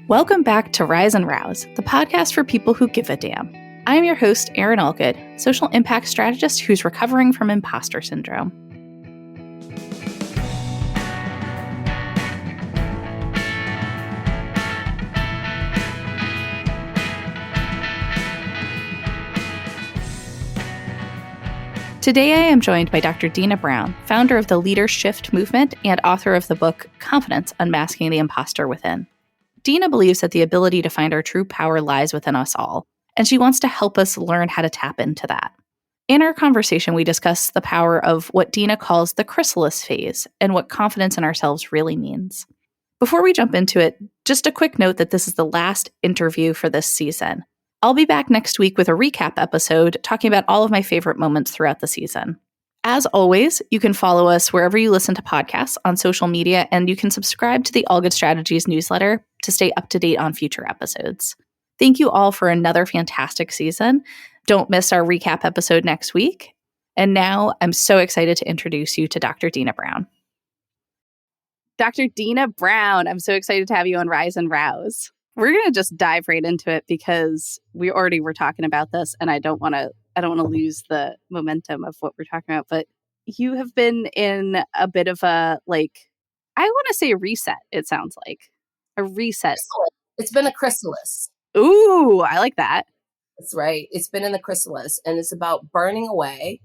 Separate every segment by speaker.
Speaker 1: Welcome back to Rise and Rouse, the podcast for people who give a damn. I am your host, Erin Allgood, social impact strategist who's recovering from imposter syndrome. Today I am joined by Dr. Deena Brown, founder of the Leader Shift movement and author of the book Confidence: Unmasking the Imposter Within. Deena believes that the ability to find our true power lies within us all, and she wants to help us learn how to tap into that. In our conversation, we discuss the power of what Deena calls the chrysalis phase and what confidence in ourselves really means. Before we jump into it, just a quick note that this is the last interview for this season. I'll be back next week with a recap episode talking about all of my favorite moments throughout the season. As always, you can follow us wherever you listen to podcasts on social media, and you can subscribe to the All Good Strategies newsletter to stay up to date on future episodes. Thank you all for another fantastic season. Don't miss our recap episode next week. And now I'm so excited to introduce you to Dr. Deena Brown. Dr. Deena Brown, I'm so excited to have you on Rise and Rouse. We're going to just dive right into it because we already were talking about this, and I don't want to lose the momentum of what we're talking about. But you have been in a bit of a, I want to say a reset, it sounds like. A reset.
Speaker 2: It's been a chrysalis.
Speaker 1: Ooh, I like that.
Speaker 2: That's right. It's been in the chrysalis, and it's about burning away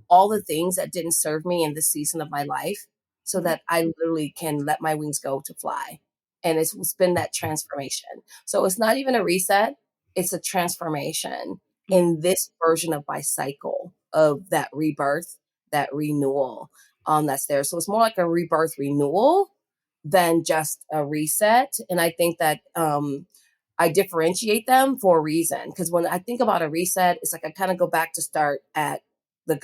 Speaker 2: all the things that didn't serve me in this season of my life so that I literally can let my wings go to fly. And it's been that transformation. So it's not even a reset. It's a transformation in this version of my cycle of that rebirth, that renewal that's there. So it's more like a rebirth renewal than just a reset. And I think that I differentiate them for a reason. Because when I think about a reset, it's like I kind of go back to start at the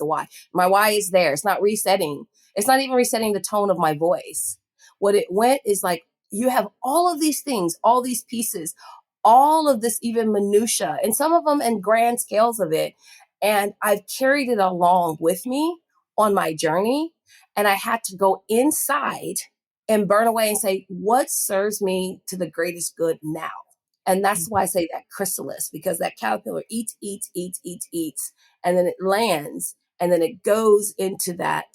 Speaker 2: why. My why is there. It's not resetting. It's not even resetting the tone of my voice. What it went is like, you have all of these things, all these pieces, all of this even minutia, and some of them in grand scales of it. And I've carried it along with me on my journey. And I had to go inside and burn away and say, what serves me to the greatest good now? And that's why I say that chrysalis, because that caterpillar eats. And then it lands, and then it goes into that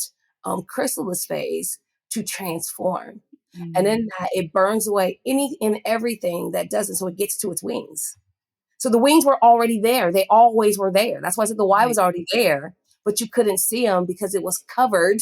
Speaker 2: chrysalis phase to transform. Mm-hmm. And in that, it burns away any and everything that doesn't. So it gets to its wings. So the wings were already there. They always were there. That's why I said the why was already there, but you couldn't see them because it was covered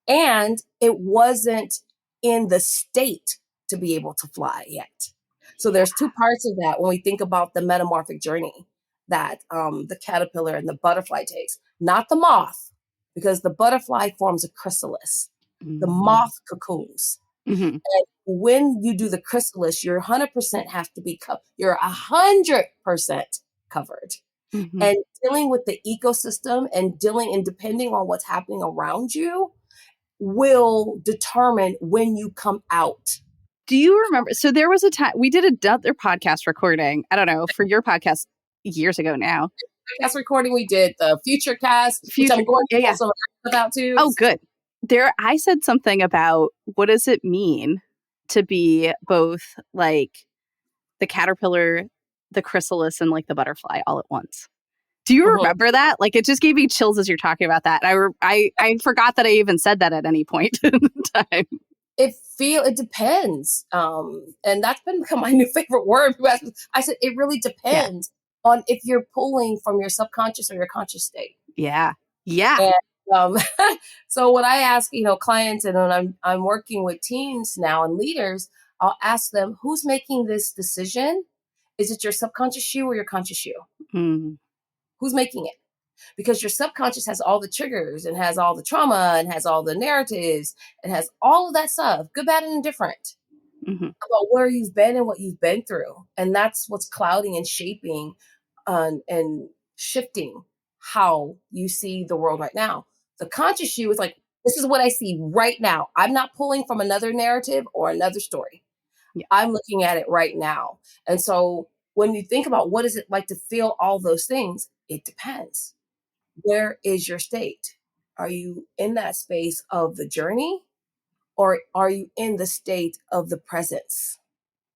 Speaker 2: and it wasn't in the state to be able to fly yet. So there's two parts of that when we think about the metamorphic journey that the caterpillar and the butterfly takes, not the moth, because the butterfly forms a chrysalis. The moth cocoons. Mm-hmm. And when you do the chrysalis, you're 100% have to be you're 100% covered. Mm-hmm. And dealing with the ecosystem and depending on what's happening around you will determine when you come out.
Speaker 1: Do you remember? So there was a time we did another podcast recording. I don't know, for your podcast years ago now.
Speaker 2: Podcast recording we did the future cast, which I'm going to also about too.
Speaker 1: Oh, good. I said something about what does it mean to be both like the caterpillar, the chrysalis, and like the butterfly all at once. Do you remember that? Like, it just gave me chills as you're talking about that. I forgot that I even said that at any point in time.
Speaker 2: It depends. And that's become my new favorite word. I said, it really depends on if you're pulling from your subconscious or your conscious state.
Speaker 1: Yeah. Yeah.
Speaker 2: And, so when I ask, clients, and when I'm working with teams now and leaders, I'll ask them, who's making this decision? Is it your subconscious you or your conscious you? Mm-hmm. Who's making it? Because your subconscious has all the triggers and has all the trauma and has all the narratives and has all of that stuff, good, bad, and indifferent, about where you've been and what you've been through. And that's what's clouding and shaping and shifting how you see the world right now. The conscious you is like, this is what I see right now. I'm not pulling from another narrative or another story. Yeah. I'm looking at it right now. And so when you think about what is it like to feel all those things, it depends. Where is your state? Are you in that space of the journey, or are you in the state of the presence?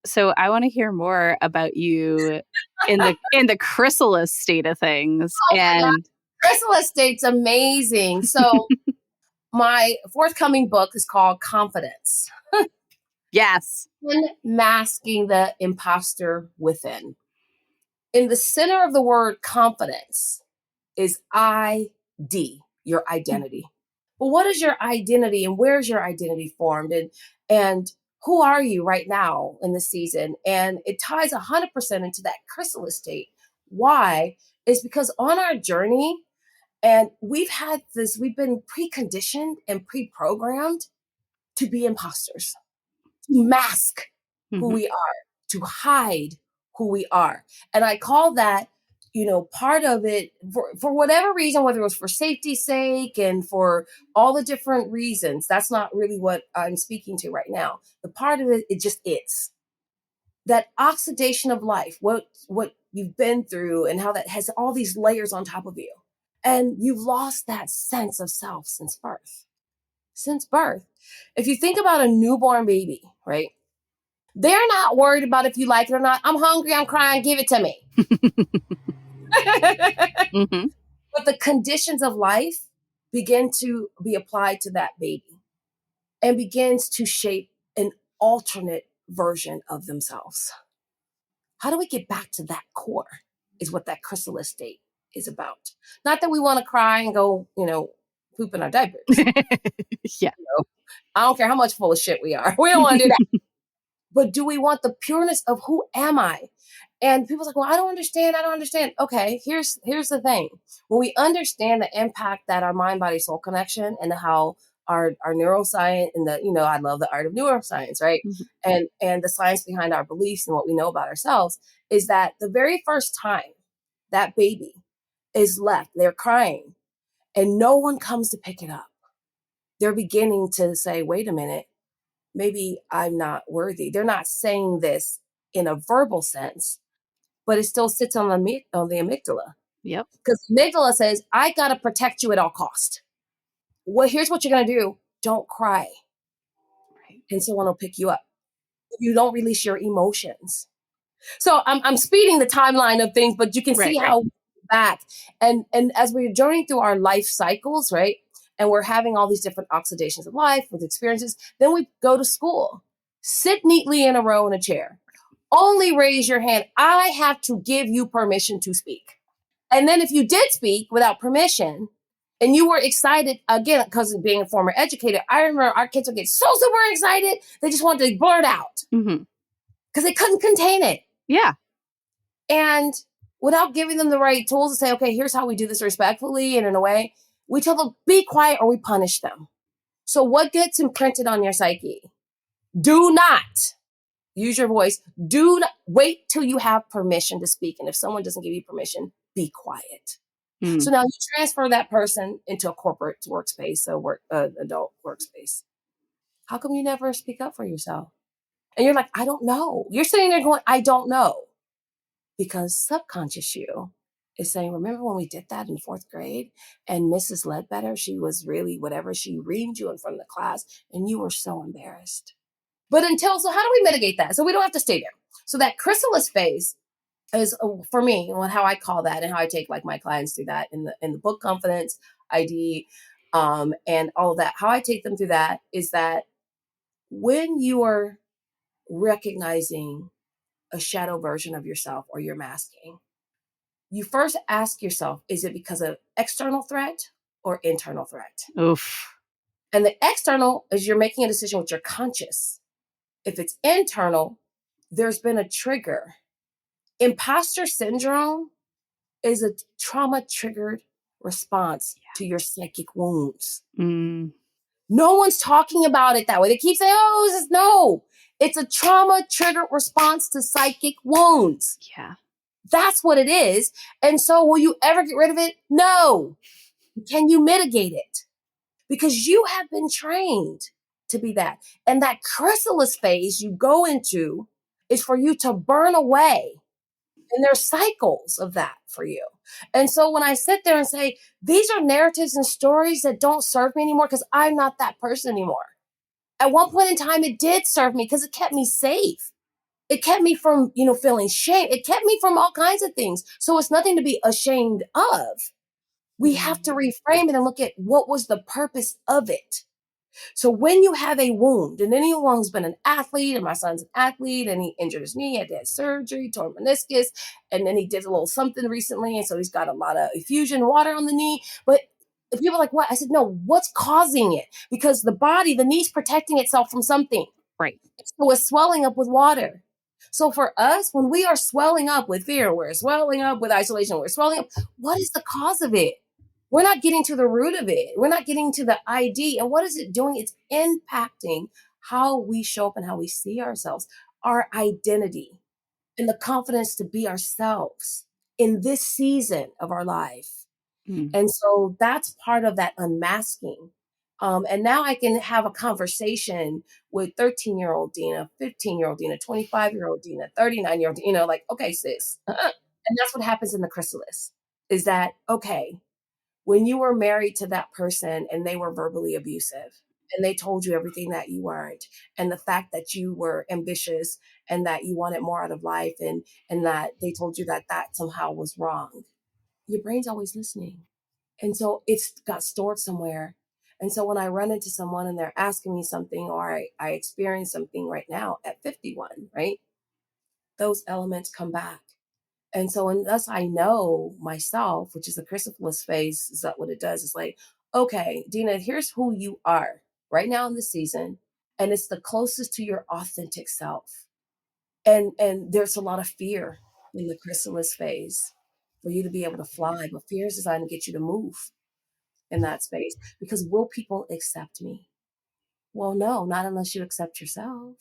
Speaker 1: So I want to hear more about you in the chrysalis state of things.
Speaker 2: Oh my God. Chrysalis state's amazing. So my forthcoming book is called Confidence.
Speaker 1: Yes.
Speaker 2: Unmasking the imposter within. In the center of the word confidence is ID, your identity. Well, what is your identity and where's your identity formed? And who are you right now in the season? And it ties 100% into that chrysalis state. Why? Is because on our journey, and we've been preconditioned and pre-programmed to be imposters, to mask who we are, to hide who we are. And I call that, part of it for whatever reason, whether it was for safety's sake and for all the different reasons, that's not really what I'm speaking to right now. The part of it, it just is. That oxidation of life, what you've been through and how that has all these layers on top of you. And you've lost that sense of self since birth. Since birth. If you think about a newborn baby, right? They're not worried about if you like it or not. I'm hungry, I'm crying, give it to me.
Speaker 1: Mm-hmm.
Speaker 2: But the conditions of life begin to be applied to that baby and begins to shape an alternate version of themselves. How do we get back to that core is what that chrysalis state is about. Not that we want to cry and go, poop in our diapers.
Speaker 1: Yeah.
Speaker 2: I don't care how much full of shit we are. We don't want to do that. But do we want the pureness of who am I? And people's like, well, I don't understand. Okay, here's the thing. When we understand the impact that our mind, body, soul connection and how our neuroscience and I love the art of neuroscience, right? Mm-hmm. And the science behind our beliefs and what we know about ourselves is that the very first time that baby is left, they're crying and no one comes to pick it up. They're beginning to say, wait a minute, maybe I'm not worthy. They're not saying this in a verbal sense, but it still sits on the amygdala.
Speaker 1: Yep.
Speaker 2: Because the amygdala says, I got to protect you at all cost. Well, here's what you're going to do. Don't cry. Right. And someone will pick you up. You don't release your emotions. So I'm speeding the timeline of things, but you can see how back. And as we're journeying through our life cycles, right? And we're having all these different oxidations of life with experiences. Then we go to school. Sit neatly in a row in a chair. Only raise your hand. I have to give you permission to speak. And then if you did speak without permission and you were excited, again, because of being a former educator, I remember our kids would get so super excited. They just wanted to blurt out because they couldn't contain it.
Speaker 1: Yeah.
Speaker 2: And without giving them the right tools to say, okay, here's how we do this respectfully and in a way, we tell them, be quiet or we punish them. So what gets imprinted on your psyche? Do not use your voice. Do not wait till you have permission to speak. And if someone doesn't give you permission, be quiet. So now you transfer that person into a corporate workspace, adult workspace. How come you never speak up for yourself? And you're like, I don't know. You're sitting there going, I don't know. Because subconscious you is saying, remember when we did that in 4th grade and Mrs. Ledbetter, she was really whatever, she reamed you in front of the class and you were so embarrassed. So how do we mitigate that? So we don't have to stay there. So that chrysalis phase is for me, how I call that and how I take like my clients through that in the book Confidence, ID, and all of that. How I take them through that is that when you are recognizing a shadow version of yourself or you're masking, you first ask yourself, is it because of external threat or internal threat?
Speaker 1: Oof.
Speaker 2: And the external is you're making a decision with your conscious. If it's internal, there's been a trigger. Imposter syndrome is a trauma-triggered response to your psychic wounds. No one's talking about it that way. They keep saying, no. It's a trauma-triggered response to psychic wounds.
Speaker 1: Yeah.
Speaker 2: That's what it is. And so will you ever get rid of it? No. Can you mitigate it? Because you have been trained to be that. And that chrysalis phase you go into is for you to burn away. And there's cycles of that for you. And so when I sit there and say, these are narratives and stories that don't serve me anymore because I'm not that person anymore. At one point in time, it did serve me because it kept me safe. It kept me from, feeling shame. It kept me from all kinds of things. So it's nothing to be ashamed of. We have to reframe it and look at what was the purpose of it. So when you have a wound, and anyone who's been an athlete, and my son's an athlete, and he injured his knee, had to have surgery, tore meniscus, and then he did a little something recently, and so he's got a lot of effusion water on the knee. But people are like, what? I said, no, what's causing it? Because the knee's protecting itself from something.
Speaker 1: Right.
Speaker 2: So it's swelling up with water. So for us, when we are swelling up with fear, we're swelling up with isolation, we're swelling up, what is the cause of it? We're not getting to the root of it. We're not getting to the ID. And what is it doing? It's impacting how we show up and how we see ourselves, our identity, and the confidence to be ourselves in this season of our life. And so that's part of that unmasking. And now I can have a conversation with 13-year-old Deena, 15-year-old Deena, 25-year-old Deena, 39-year-old, like, okay, sis. And that's what happens in the chrysalis is that, okay, when you were married to that person and they were verbally abusive and they told you everything that you weren't, and the fact that you were ambitious and that you wanted more out of life, and that they told you that somehow was wrong, your brain's always listening. And so it's got stored somewhere. And so when I run into someone and they're asking me something, or I experience something right now at 51, right? Those elements come back. And so unless I know myself, which is the chrysalis phase, is that what it does? It's like, okay, Deena, here's who you are right now in the season. And it's the closest to your authentic self. And there's a lot of fear in the chrysalis phase for you to be able to fly, but fear is designed to get you to move in that space. Because will people accept me? Well, no, not unless you accept yourself.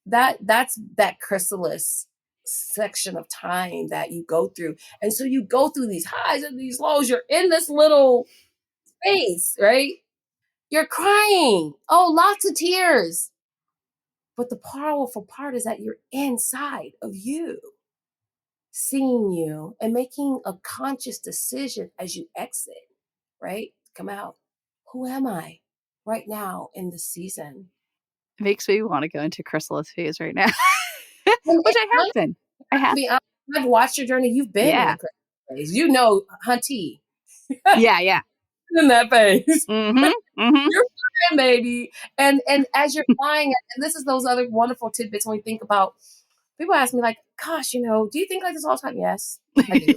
Speaker 2: That's that chrysalis section of time that you go through. And so you go through these highs and these lows. You're in this little space, right? You're crying. Oh, lots of tears. But the powerful part is that you're inside of you, seeing you and making a conscious decision as you exit, right? Come out. Who am I right now in the season?
Speaker 1: It makes me want to go into chrysalis phase right now,
Speaker 2: And
Speaker 1: which I have been. I
Speaker 2: to
Speaker 1: have.
Speaker 2: be honest, I've watched your journey. You've been in
Speaker 1: Yeah.
Speaker 2: the chrysalis phase. You know, hunty.
Speaker 1: Yeah. Yeah.
Speaker 2: In that phase.
Speaker 1: Mm-hmm. Mm-hmm.
Speaker 2: You're flying, baby. And as you're flying, and this is those other wonderful tidbits when we think about, people ask me like, gosh, do you think like this all the time? Yes, I do.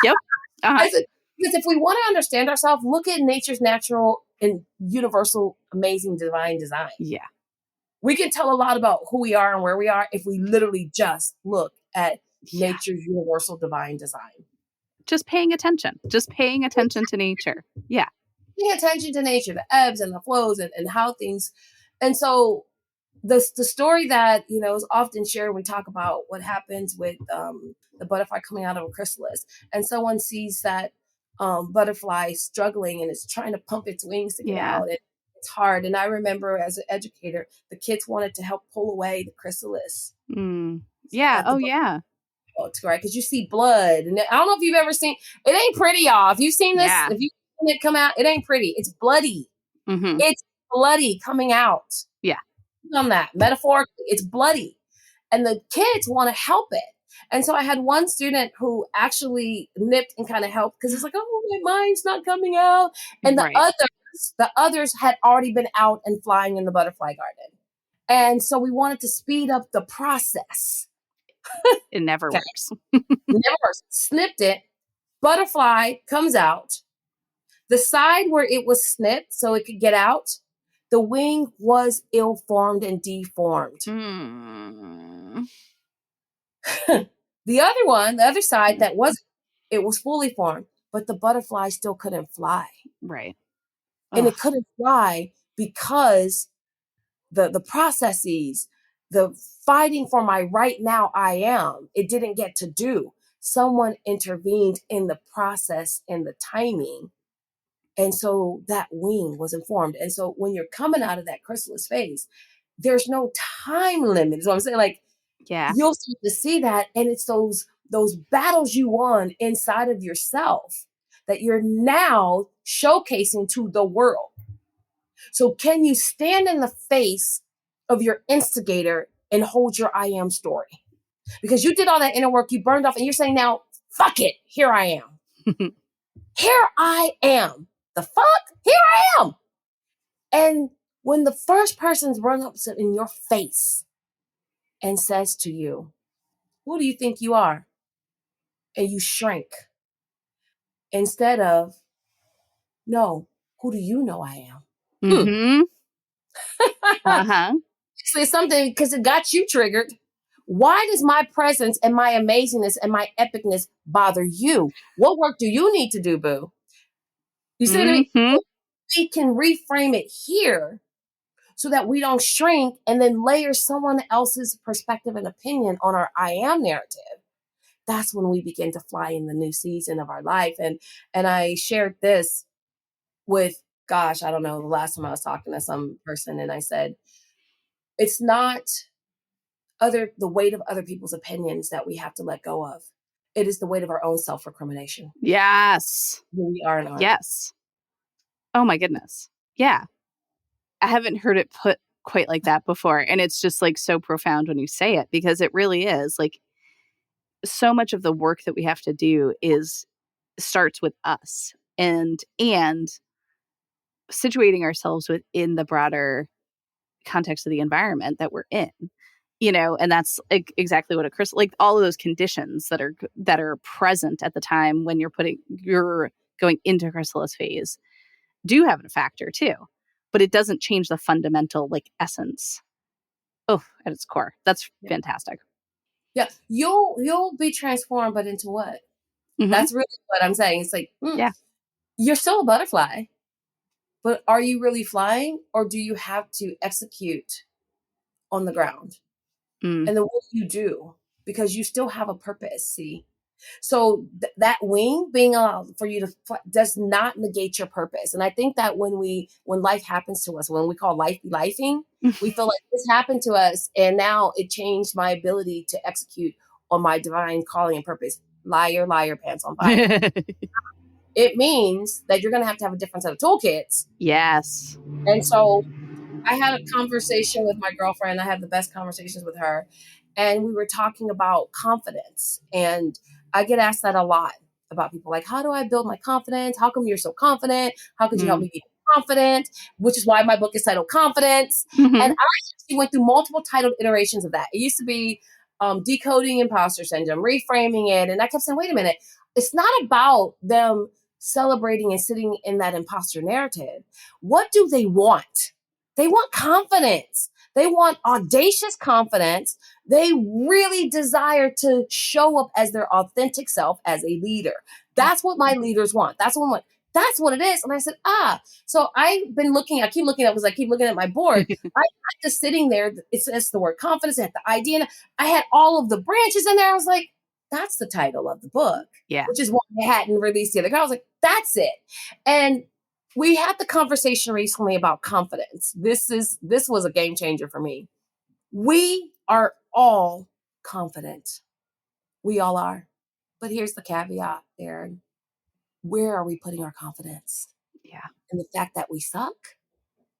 Speaker 1: Yep. Uh-huh.
Speaker 2: I said, because if we want to understand ourselves, look at nature's natural and universal, amazing divine design.
Speaker 1: Yeah.
Speaker 2: We can tell a lot about who we are and where we are if we literally just look at nature's universal divine design.
Speaker 1: Just paying attention to nature. Yeah.
Speaker 2: Paying attention to nature, the ebbs and the flows, and how things. And so the story that, is often shared when we talk about what happens with the butterfly coming out of a chrysalis, and someone sees that butterfly struggling and it's trying to pump its wings to get out. It's hard. And I remember as an educator, the kids wanted to help pull away the chrysalis.
Speaker 1: Yeah. Oh, yeah.
Speaker 2: Right, because you see blood, and I don't know if you've ever seen. It ain't pretty, y'all. If you've seen this, if you've seen it come out, it ain't pretty. It's bloody.
Speaker 1: Mm-hmm.
Speaker 2: It's bloody coming out.
Speaker 1: Yeah.
Speaker 2: On that metaphorically, it's bloody, and the kids want to help it. And so I had one student who actually nipped and kind of helped because it's like, oh, my mind's not coming out, and the others had already been out and flying in the butterfly garden, and so we wanted to speed up the process.
Speaker 1: It never works.
Speaker 2: Never works. Snipped it. Butterfly comes out. The side where it was snipped so it could get out, the wing was ill-formed and deformed. The other side that wasn't, it was fully formed, but the butterfly still couldn't fly.
Speaker 1: Right.
Speaker 2: And it couldn't fly because the processes, the fighting for my right now I am, it didn't get to do. Someone intervened in the process and the timing. And so that wing was informed. And so when you're coming out of that chrysalis phase, there's no time limit. Is what I'm saying. Like, you'll start to see that. And it's those battles you won inside of yourself that you're now showcasing to the world. So can you stand in the face of your instigator and hold your I am story. Because you did all that inner work, you burned off, and you're saying now, fuck it, here I am. Here I am. The fuck? Here I am. And when the first person's run up in your face and says to you, who do you think you are? And you shrink. Instead of, no, who do you know I am?
Speaker 1: Mm-hmm. Uh-huh.
Speaker 2: It's something because it got you triggered. Why does my presence and my amazingness and my epicness bother you? What work do you need to do, boo? You see what I mean?
Speaker 1: Mm-hmm.
Speaker 2: We can reframe it here so that we don't shrink and then layer someone else's perspective and opinion on our I am narrative. That's when we begin to fly in the new season of our life. And I shared this with, gosh, I don't know, the last time I was talking to some person and I said, it's not the weight of other people's opinions that we have to let go of. It is the weight of our own self-recrimination.
Speaker 1: Yes.
Speaker 2: Who we are and aren't.
Speaker 1: Yes. Oh my goodness. Yeah. I haven't heard it put quite like that before. And it's just like so profound when you say it, because it really is like so much of the work that we have to do starts with us and situating ourselves within the broader context of the environment that we're in. And that's exactly what like all of those conditions that are present at the time when you're going into chrysalis phase do have a factor too, but it doesn't change the fundamental like essence at its core. That's fantastic.
Speaker 2: Yeah, you'll be transformed, but into what?
Speaker 1: Mm-hmm.
Speaker 2: That's really what I'm saying. It's like,
Speaker 1: yeah,
Speaker 2: you're still a butterfly, but are you really flying, or do you have to execute on the ground?
Speaker 1: mm.
Speaker 2: And then what do you do? Because you still have a purpose, see? So that wing being allowed for you to fly does not negate your purpose. And I think that when life happens to us, when we call life lifing, we feel like this happened to us and now it changed my ability to execute on my divine calling and purpose. Liar, liar, pants on fire. It means that you're going to have a different set of toolkits.
Speaker 1: Yes.
Speaker 2: And so I had a conversation with my girlfriend. I have the best conversations with her. And we were talking about confidence. And I get asked that a lot about people like, how do I build my confidence? How come you're so confident? How could you help me be confident? Which is why my book is titled Confidence.
Speaker 1: Mm-hmm.
Speaker 2: And I actually went through multiple titled iterations of that. It used to be decoding imposter syndrome, reframing it. And I kept saying, wait a minute, it's not about them celebrating and sitting in that imposter narrative. What do they want? They want confidence. They want audacious confidence. They really desire to show up as their authentic self as a leader. That's what my leaders want. That's what it is. And I said, so I keep looking up because I keep looking at my board. I just sitting there. It says the word confidence. I had the idea. And I had all of the branches in there. I was like, that's the title of the book.
Speaker 1: Yeah.
Speaker 2: Which is why I hadn't released the other. I was like, that's it. And we had the conversation recently about confidence. This was a game changer for me. We are all confident. We all are. But here's the caveat, Erin. Where are we putting our confidence?
Speaker 1: Yeah.
Speaker 2: In the fact that we suck,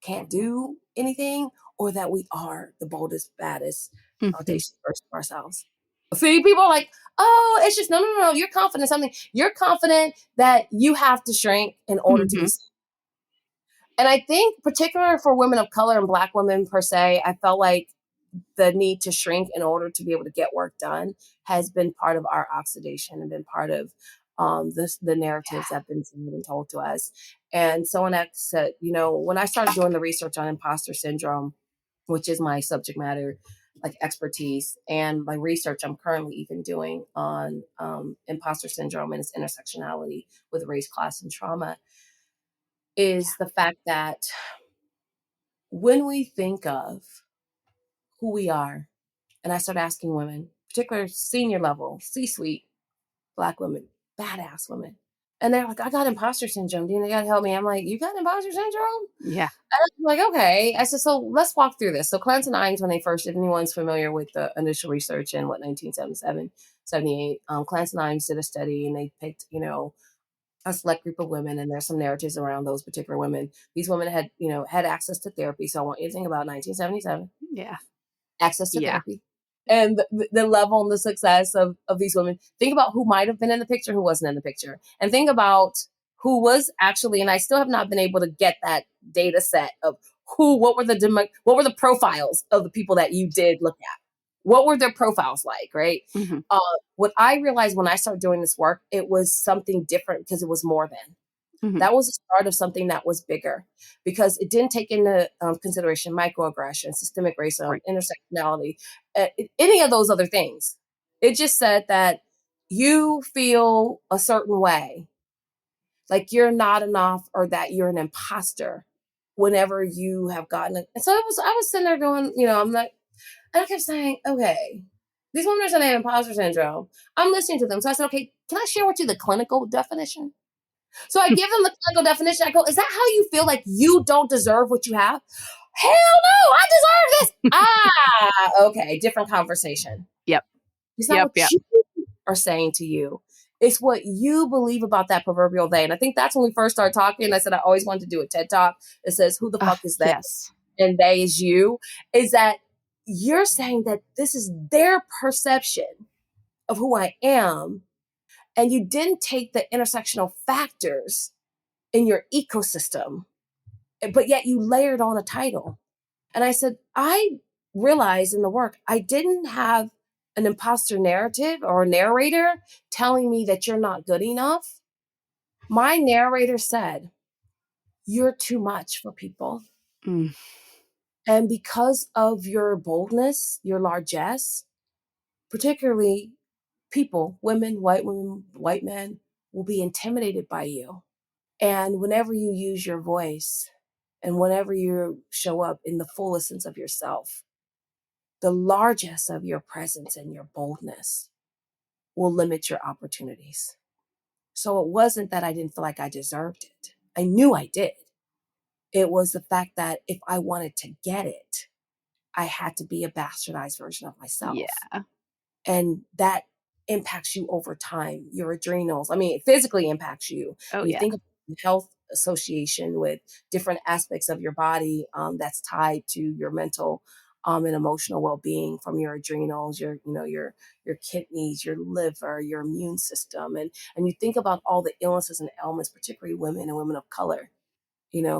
Speaker 2: can't do anything, or that we are the boldest, baddest, audacious version of ourselves. See, people are like, oh, it's just, no. You're confident something. You're confident that you have to shrink in order to be. And I think particularly for women of color and Black women per se, I felt like the need to shrink in order to be able to get work done has been part of our oxidation and been part of the narratives that have been told to us. And someone said, when I started doing the research on imposter syndrome, which is my subject matter, like expertise, and my research I'm currently even doing on imposter syndrome and its intersectionality with race, class, and trauma, is the fact that when we think of who we are, and I start asking women, particular senior level, C-suite, Black women, badass women, and they're like, I got imposter syndrome. Deena, you got to help me. I'm like, you got imposter syndrome?
Speaker 1: Yeah.
Speaker 2: And I'm like, okay. I said, so let's walk through this. So Clancy and Ines, when they first, if anyone's familiar with the initial research in 1977, 78, Clancy and Ines did a study and they picked, a select group of women, and there's some narratives around those particular women. These women had access to therapy. So I want you to think about 1977.
Speaker 1: Yeah.
Speaker 2: access to
Speaker 1: Yeah.
Speaker 2: therapy, and the level and the success of these women. Think about who might have been in the picture, who wasn't in the picture, and think about who was actually. And I still have not been able to get that data set of what were the profiles of the people that you did look at. What were their profiles like, right?
Speaker 1: Mm-hmm.
Speaker 2: What I realized when I started doing this work, it was something different because it was more than.
Speaker 1: Mm-hmm.
Speaker 2: That was the start of something that was bigger because it didn't take into consideration microaggression, systemic racism,
Speaker 1: Right.
Speaker 2: intersectionality, any of those other things. It just said that you feel a certain way, like you're not enough or that you're an imposter whenever you have gotten it. And so I was sitting there doing, I'm like, and I kept saying, okay, these women are saying they have imposter syndrome. I'm listening to them. So I said, okay, can I share with you the clinical definition? So I give them the clinical definition. I go, is that how you feel like you don't deserve what you have? Hell no, I deserve this. Okay, different conversation.
Speaker 1: Yep.
Speaker 2: It's not what you are saying to you. It's what you believe about that proverbial they. And I think that's when we first started talking. I said I always wanted to do a TED Talk that says, who the fuck is they?
Speaker 1: Yes.
Speaker 2: And they is you. Is that you're saying that this is their perception of who I am. And you didn't take the intersectional factors in your ecosystem, but yet you layered on a title. And I said, I realized in the work, I didn't have an imposter narrative or a narrator telling me that you're not good enough. My narrator said, you're too much for people.
Speaker 1: Mm.
Speaker 2: And because of your boldness, your largesse, particularly people, women, white men, will be intimidated by you. And whenever you use your voice and whenever you show up in the full essence of yourself, the largesse of your presence and your boldness will limit your opportunities. So it wasn't that I didn't feel like I deserved it. I knew I did. It was the fact that if I wanted to get it, I had to be a bastardized version of myself.
Speaker 1: Yeah.
Speaker 2: And that impacts you over time. Your adrenals, it physically impacts you.
Speaker 1: Oh,
Speaker 2: When you
Speaker 1: yeah.
Speaker 2: think of health association with different aspects of your body that's tied to your mental and emotional well-being, from your adrenals, your kidneys, your liver, your immune system. And you think about all the illnesses and ailments, particularly women and women of color,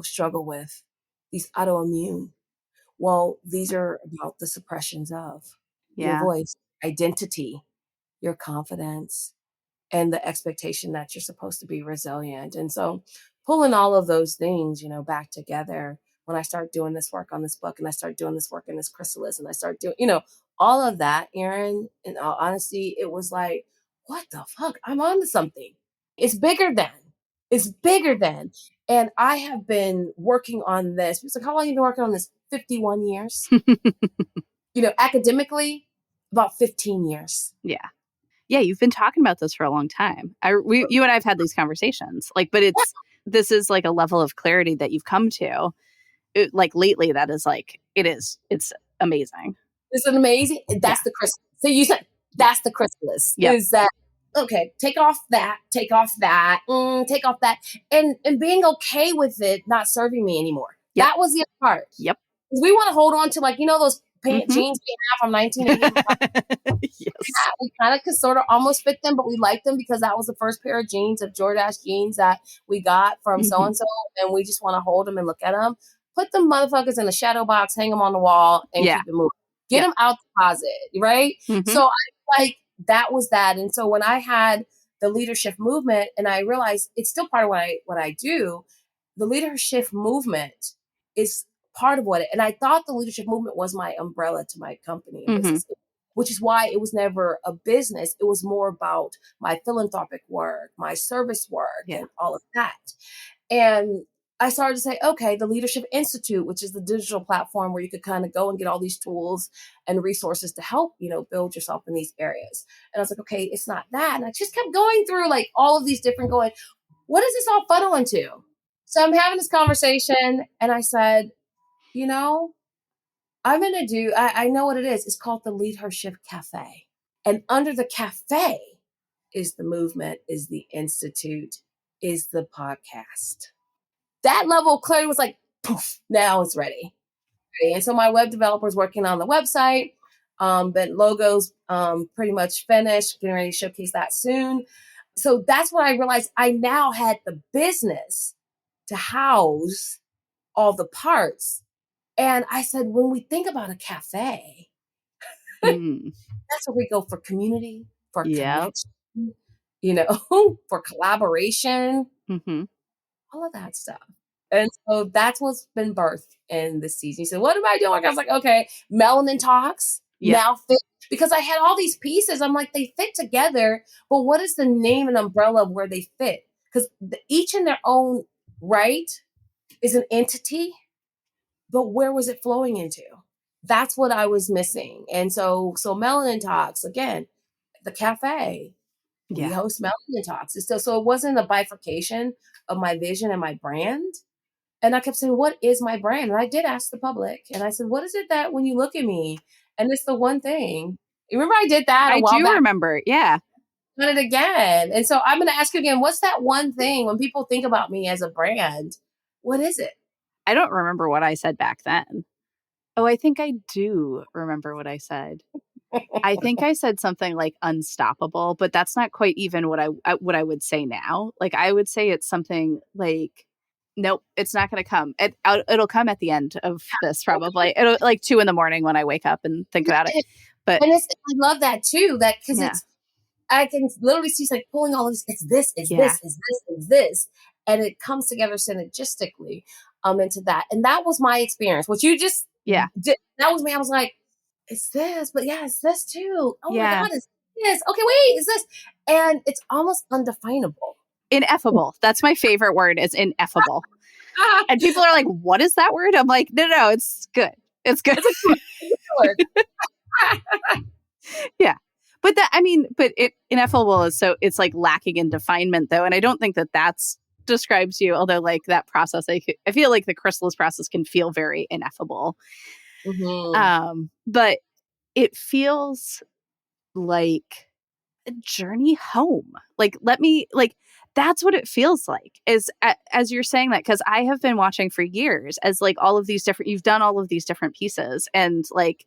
Speaker 2: struggle with these autoimmune. Well, these are about the suppressions of your
Speaker 1: Yeah.
Speaker 2: voice, identity, your confidence, and the expectation that you're supposed to be resilient. And so pulling all of those things, back together when I start doing this work on this book and I start doing this work in this chrysalis and I start doing, all of that, Erin, in all honesty, it was like, what the fuck? I'm on to something. It's bigger than. It's bigger than. And I have been working on this. It's like, how long have you been working on this? 51 years. Academically, about 15 years.
Speaker 1: Yeah. Yeah, you've been talking about this for a long time. You and I have had these conversations, but this is like a level of clarity that you've come to, lately. That is it's amazing.
Speaker 2: It's an amazing. That's the chrysalis. So you said that's the chrysalis.
Speaker 1: Yep.
Speaker 2: Is that okay? Take off that. Take off that. Take off that. And being okay with it not serving me anymore.
Speaker 1: Yep.
Speaker 2: That was the other part.
Speaker 1: Yep.
Speaker 2: We want to hold on to those jeans we have from 1980.
Speaker 1: Yes.
Speaker 2: We kind of could sort of almost fit them, but we liked them because that was the first pair of jeans of Jordache jeans that we got from so-and-so. And we just want to hold them and look at them. Put them motherfuckers in a shadow box, hang them on the wall, and keep it moving. Get them out the closet, right? So I that was that. And so when I had the leadership movement, and I realized it's still part of what I do, the leadership movement is part of and I thought the leadership movement was my umbrella to my company and business, which is why it was never a business. It was more about my philanthropic work, my service work, and all of that. And I started to say, okay, the Leadership Institute, which is the digital platform where you could kind of go and get all these tools and resources to help, build yourself in these areas. And I was like, okay, it's not that. And I just kept going through all of these different what does this all funnel into? So I'm having this conversation and I said, I'm going to do, I know what it is. It's called the Leadership Cafe. And under the cafe is the movement, is the institute, is the podcast. That level of clarity was like, poof, now it's ready. And so my web developer is working on the website, but logos pretty much finished, getting ready to showcase that soon. So that's when I realized I now had the business to house all the parts. And I said, when we think about a cafe,
Speaker 1: Mm.
Speaker 2: that's where we go for community, for
Speaker 1: Yeah.
Speaker 2: connection, for collaboration,
Speaker 1: Mm-hmm.
Speaker 2: all of that stuff. And so that's what's been birthed in this season. You said, what am I doing? I was like, okay, Melanin Talks
Speaker 1: Yep.
Speaker 2: now fit because I had all these pieces. I'm like, they fit together, but what is the name and umbrella of where they fit? Because each in their own right is an entity, but where was it flowing into? That's what I was missing. And so Melanin Talks, again, the cafe, we
Speaker 1: Yeah.
Speaker 2: host Melanin Talks. It's still, so it wasn't a bifurcation of my vision and my brand. And I kept saying, what is my brand? And I did ask the public. And I said, what is it that when you look at me, and it's the one thing. You remember I did that a
Speaker 1: I
Speaker 2: while
Speaker 1: do
Speaker 2: back?
Speaker 1: remember. Yeah.
Speaker 2: Done it again. And so I'm going to ask you again, what's that one thing when people think about me as a brand? What is it?
Speaker 1: I don't remember what I said back then. Oh, I think I do remember what I said. I think I said something like unstoppable, but that's not quite even what I would say now. Like I would say it's something like, nope, it's not going to come. It'll come at the end of this probably. It'll like 2 a.m. when I wake up and think about it. But
Speaker 2: And I love that too, that because
Speaker 1: yeah,
Speaker 2: I can literally see like pulling all this, it's this, it's
Speaker 1: yeah,
Speaker 2: this, it's this, it's this. And it comes together synergistically into that. And that was my experience. What you just
Speaker 1: yeah,
Speaker 2: did, that was me. I was like, it's this, but yeah, it's this too. Oh my
Speaker 1: yeah.
Speaker 2: God, it's this. Okay, wait, it's this. And it's almost undefinable.
Speaker 1: Ineffable. That's my favorite word is ineffable.
Speaker 2: Ah,
Speaker 1: And people are like, what is that word? I'm like, no, it's good. It's good.
Speaker 2: it's a good word.
Speaker 1: Yeah. But ineffable is so it's like lacking in definement though. And I don't think that that's describes you, although like that process, I feel like the chrysalis process can feel very ineffable.
Speaker 2: Mm-hmm.
Speaker 1: But it feels like a journey home. That's what it feels like is as you're saying that, because I have been watching for years as like all of these different, you've done all of these different pieces and like,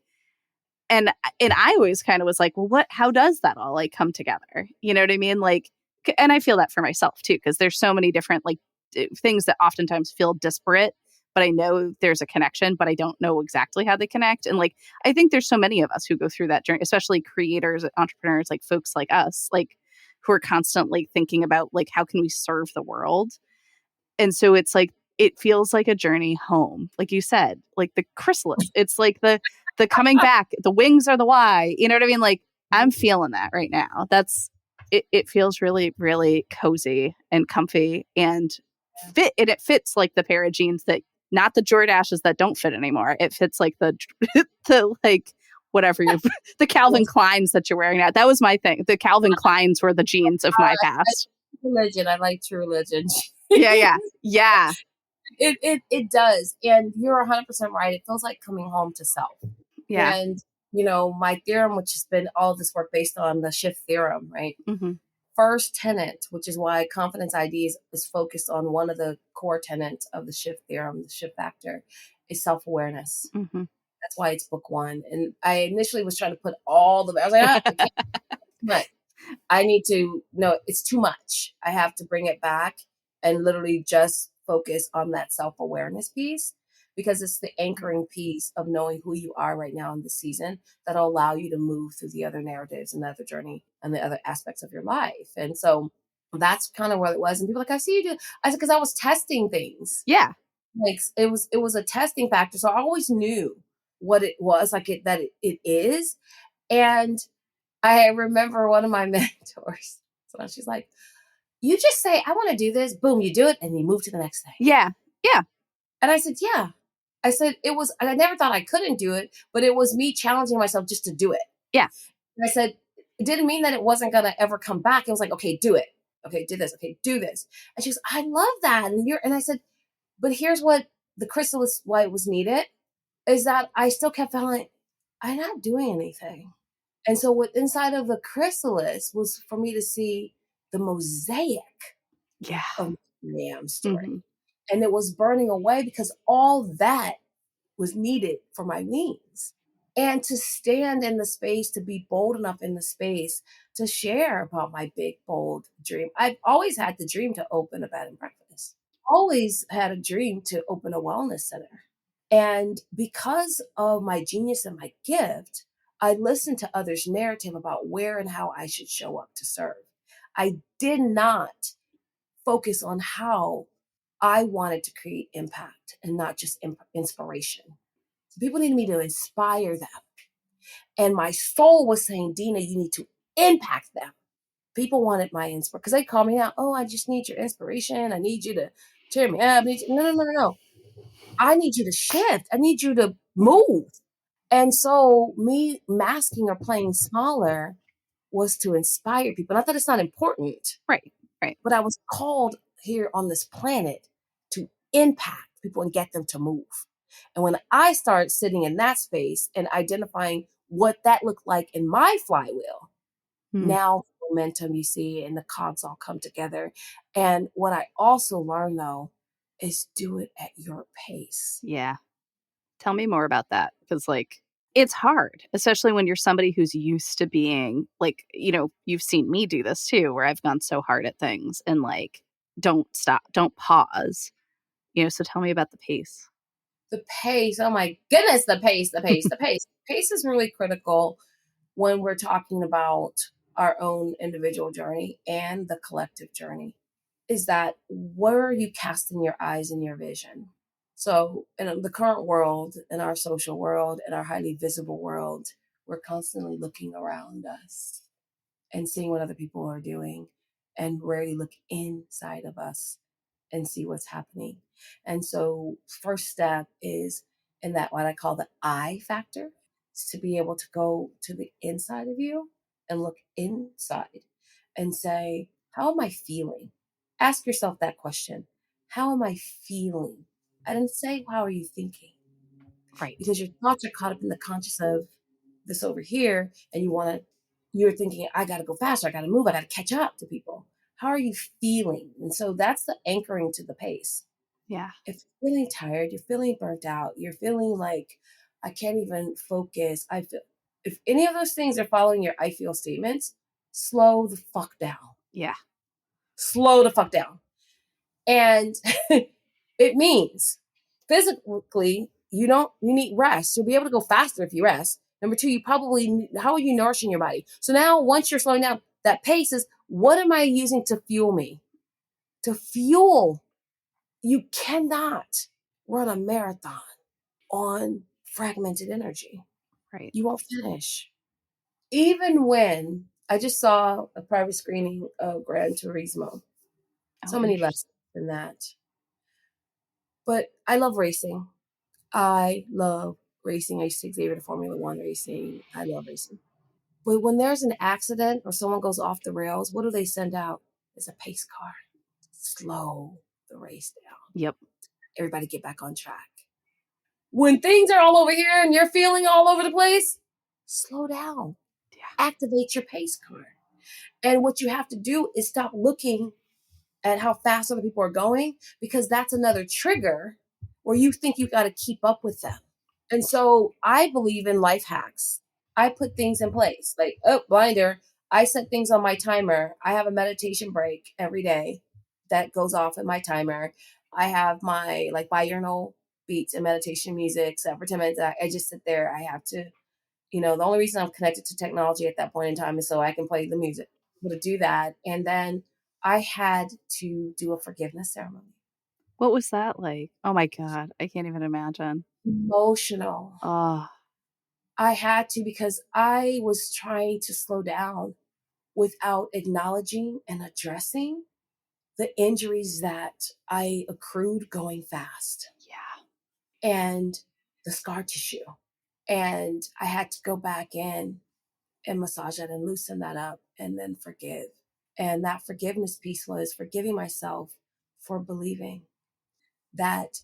Speaker 1: and I always kind of was like, well, how does that all like come together? You know what I mean? Like, and I feel that for myself too, because there's so many different like things that oftentimes feel disparate, but I know there's a connection, but I don't know exactly how they connect. And like, I think there's so many of us who go through that journey, especially creators, entrepreneurs, like folks like us, like who are constantly thinking about like, how can we serve the world? And so it's like, it feels like a journey home. Like you said, like the chrysalis, it's like the coming back, the wings are the why, you know what I mean? Like I'm feeling that right now. It feels really, really cozy and comfy and it fits like the pair of jeans that not the Jordashes that don't fit anymore. It fits like the like whatever you're the Calvin Kleins that you're wearing now. That was my thing. The Calvin Kleins were the jeans of my past.
Speaker 2: Religion. I like true religion.
Speaker 1: Yeah, yeah. Yeah.
Speaker 2: It does. And you're 100% right. It feels like coming home to self.
Speaker 1: Yeah.
Speaker 2: And, my theorem, which has been all of this work based on the shift theorem, right?
Speaker 1: Mm-hmm.
Speaker 2: First tenet, which is why confidence ID is focused on one of the core tenets of the shift theorem, the shift factor, is self-awareness.
Speaker 1: Mm-hmm.
Speaker 2: That's why it's book one. And I initially was trying to put all the, I was like, I can't, but I need to, no, it's too much. I have to bring it back and literally just focus on that self-awareness piece because it's the anchoring piece of knowing who you are right now in the season that'll allow you to move through the other narratives and the other journey and the other aspects of your life. And so that's kind of what it was. And people are like, I see you do. I said, because I was testing things.
Speaker 1: Yeah.
Speaker 2: Like it was a testing factor. So I always knew what it was, like it is. And I remember one of my mentors. So she's like, you just say, I want to do this. Boom, you do it. And you move to the next thing.
Speaker 1: Yeah. Yeah.
Speaker 2: And I said, yeah. I said, I never thought I couldn't do it, but it was me challenging myself just to do it.
Speaker 1: Yeah.
Speaker 2: And I said, it didn't mean that it wasn't going to ever come back. It was like, okay, do it. Okay, do this. Okay, do this. And she goes, I love that. And I said, but here's what the chrysalis, why it was needed, is that I still kept feeling, I'm not doing anything. And so what inside of the chrysalis was for me to see the mosaic
Speaker 1: Yeah.
Speaker 2: of Miriam's story.
Speaker 1: Mm-hmm.
Speaker 2: And it was burning away because all that was needed for my wings. And to stand in the space, to be bold enough in the space to share about my big, bold dream. I've always had the dream to open a bed and breakfast, always had a dream to open a wellness center. And because of my genius and my gift, I listened to others' narrative about where and how I should show up to serve. I did not focus on how I wanted to create impact and not just inspiration. So people needed me to inspire them. And my soul was saying, Deena, you need to impact them. People wanted my inspiration because they call me out. Oh, I just need your inspiration. I need you to cheer me up. No. I need you to shift. I need you to move. And so me masking or playing smaller was to inspire people. Not that it's not important,
Speaker 1: Right. Right.
Speaker 2: but I was called here on this planet to impact people and get them to move. And when I started sitting in that space and identifying what that looked like in my flywheel, now momentum you see and the cogs all come together. And what I also learned though is do it at your pace.
Speaker 1: Yeah. Tell me more about that because, like, it's hard, especially when you're somebody who's used to being like, you've seen me do this too, where I've gone so hard at things and like, don't stop, don't pause, so tell me about the pace.
Speaker 2: The pace, oh my goodness, the pace, the pace, the pace. Pace is really critical when we're talking about our own individual journey and the collective journey. Is that where are you casting your eyes and your vision? So in the current world, in our social world, in our highly visible world, we're constantly looking around us and seeing what other people are doing and rarely look inside of us and see what's happening. And so first step is in that what I call the I factor, is to be able to go to the inside of you and look inside and say, how am I feeling? Ask yourself that question. How am I feeling? I didn't say, how are you thinking?
Speaker 1: Right.
Speaker 2: Because your thoughts are caught up in the conscious of this over here, and you're thinking, I got to go faster, I got to move, I got to catch up to people. How are you feeling? And so that's the anchoring to the pace.
Speaker 1: Yeah.
Speaker 2: If you're feeling tired, you're feeling burnt out, you're feeling like I can't even focus. I feel if any of those things are following your I feel statements, slow the fuck down.
Speaker 1: Yeah.
Speaker 2: Slow the fuck down. And it means physically, you need rest. You'll be able to go faster if you rest. Number two, how are you nourishing your body? So now once you're slowing down, that pace is, what am I using to fuel me? To fuel, you cannot run a marathon on fragmented energy.
Speaker 1: Right.
Speaker 2: You won't finish. Even when I just saw a private screening of Gran Turismo. So many lessons in that. But I love racing. I love racing. I used to take Xavier to Formula One racing. I love racing. But when there's an accident or someone goes off the rails, what do they send out? It's a pace car. Slow the race down.
Speaker 1: Yep.
Speaker 2: Everybody get back on track. When things are all over here and you're feeling all over the place, slow down.
Speaker 1: Yeah.
Speaker 2: Activate your pace car. And what you have to do is stop looking at how fast other people are going, because that's another trigger where you think you got to keep up with them. And so I believe in life hacks. I put things in place like, oh, blinder. I set things on my timer. I have a meditation break every day that goes off in my timer. I have my like binaural beats and meditation music set for 10 minutes. I just sit there. I have to, the only reason I'm connected to technology at that point in time is so I can play the music. To do that. And then I had to do a forgiveness ceremony.
Speaker 1: What was that like? Oh my God. I can't even imagine.
Speaker 2: Emotional.
Speaker 1: Oh,
Speaker 2: I had to, because I was trying to slow down without acknowledging and addressing the injuries that I accrued going fast.
Speaker 1: yeah.
Speaker 2: And the scar tissue. And I had to go back in and massage that and loosen that up and then forgive. And that forgiveness piece was forgiving myself for believing that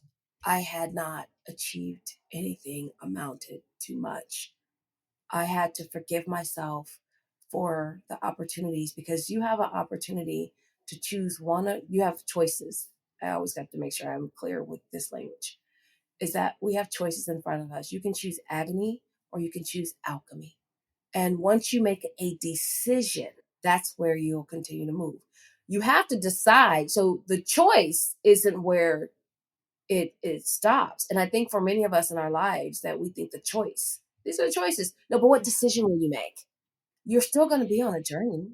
Speaker 2: I had not achieved anything amounted to much. I had to forgive myself for the opportunities, because you have an opportunity to choose one. You have choices. I always have to make sure I'm clear with this language. is that we have choices in front of us. You can choose agony or you can choose alchemy. And once you make a decision, that's where you'll continue to move. You have to decide. So the choice isn't where it stops. And I think for many of us in our lives that we think the choice, these are the choices. No, but what decision will you make? You're still going to be on a journey.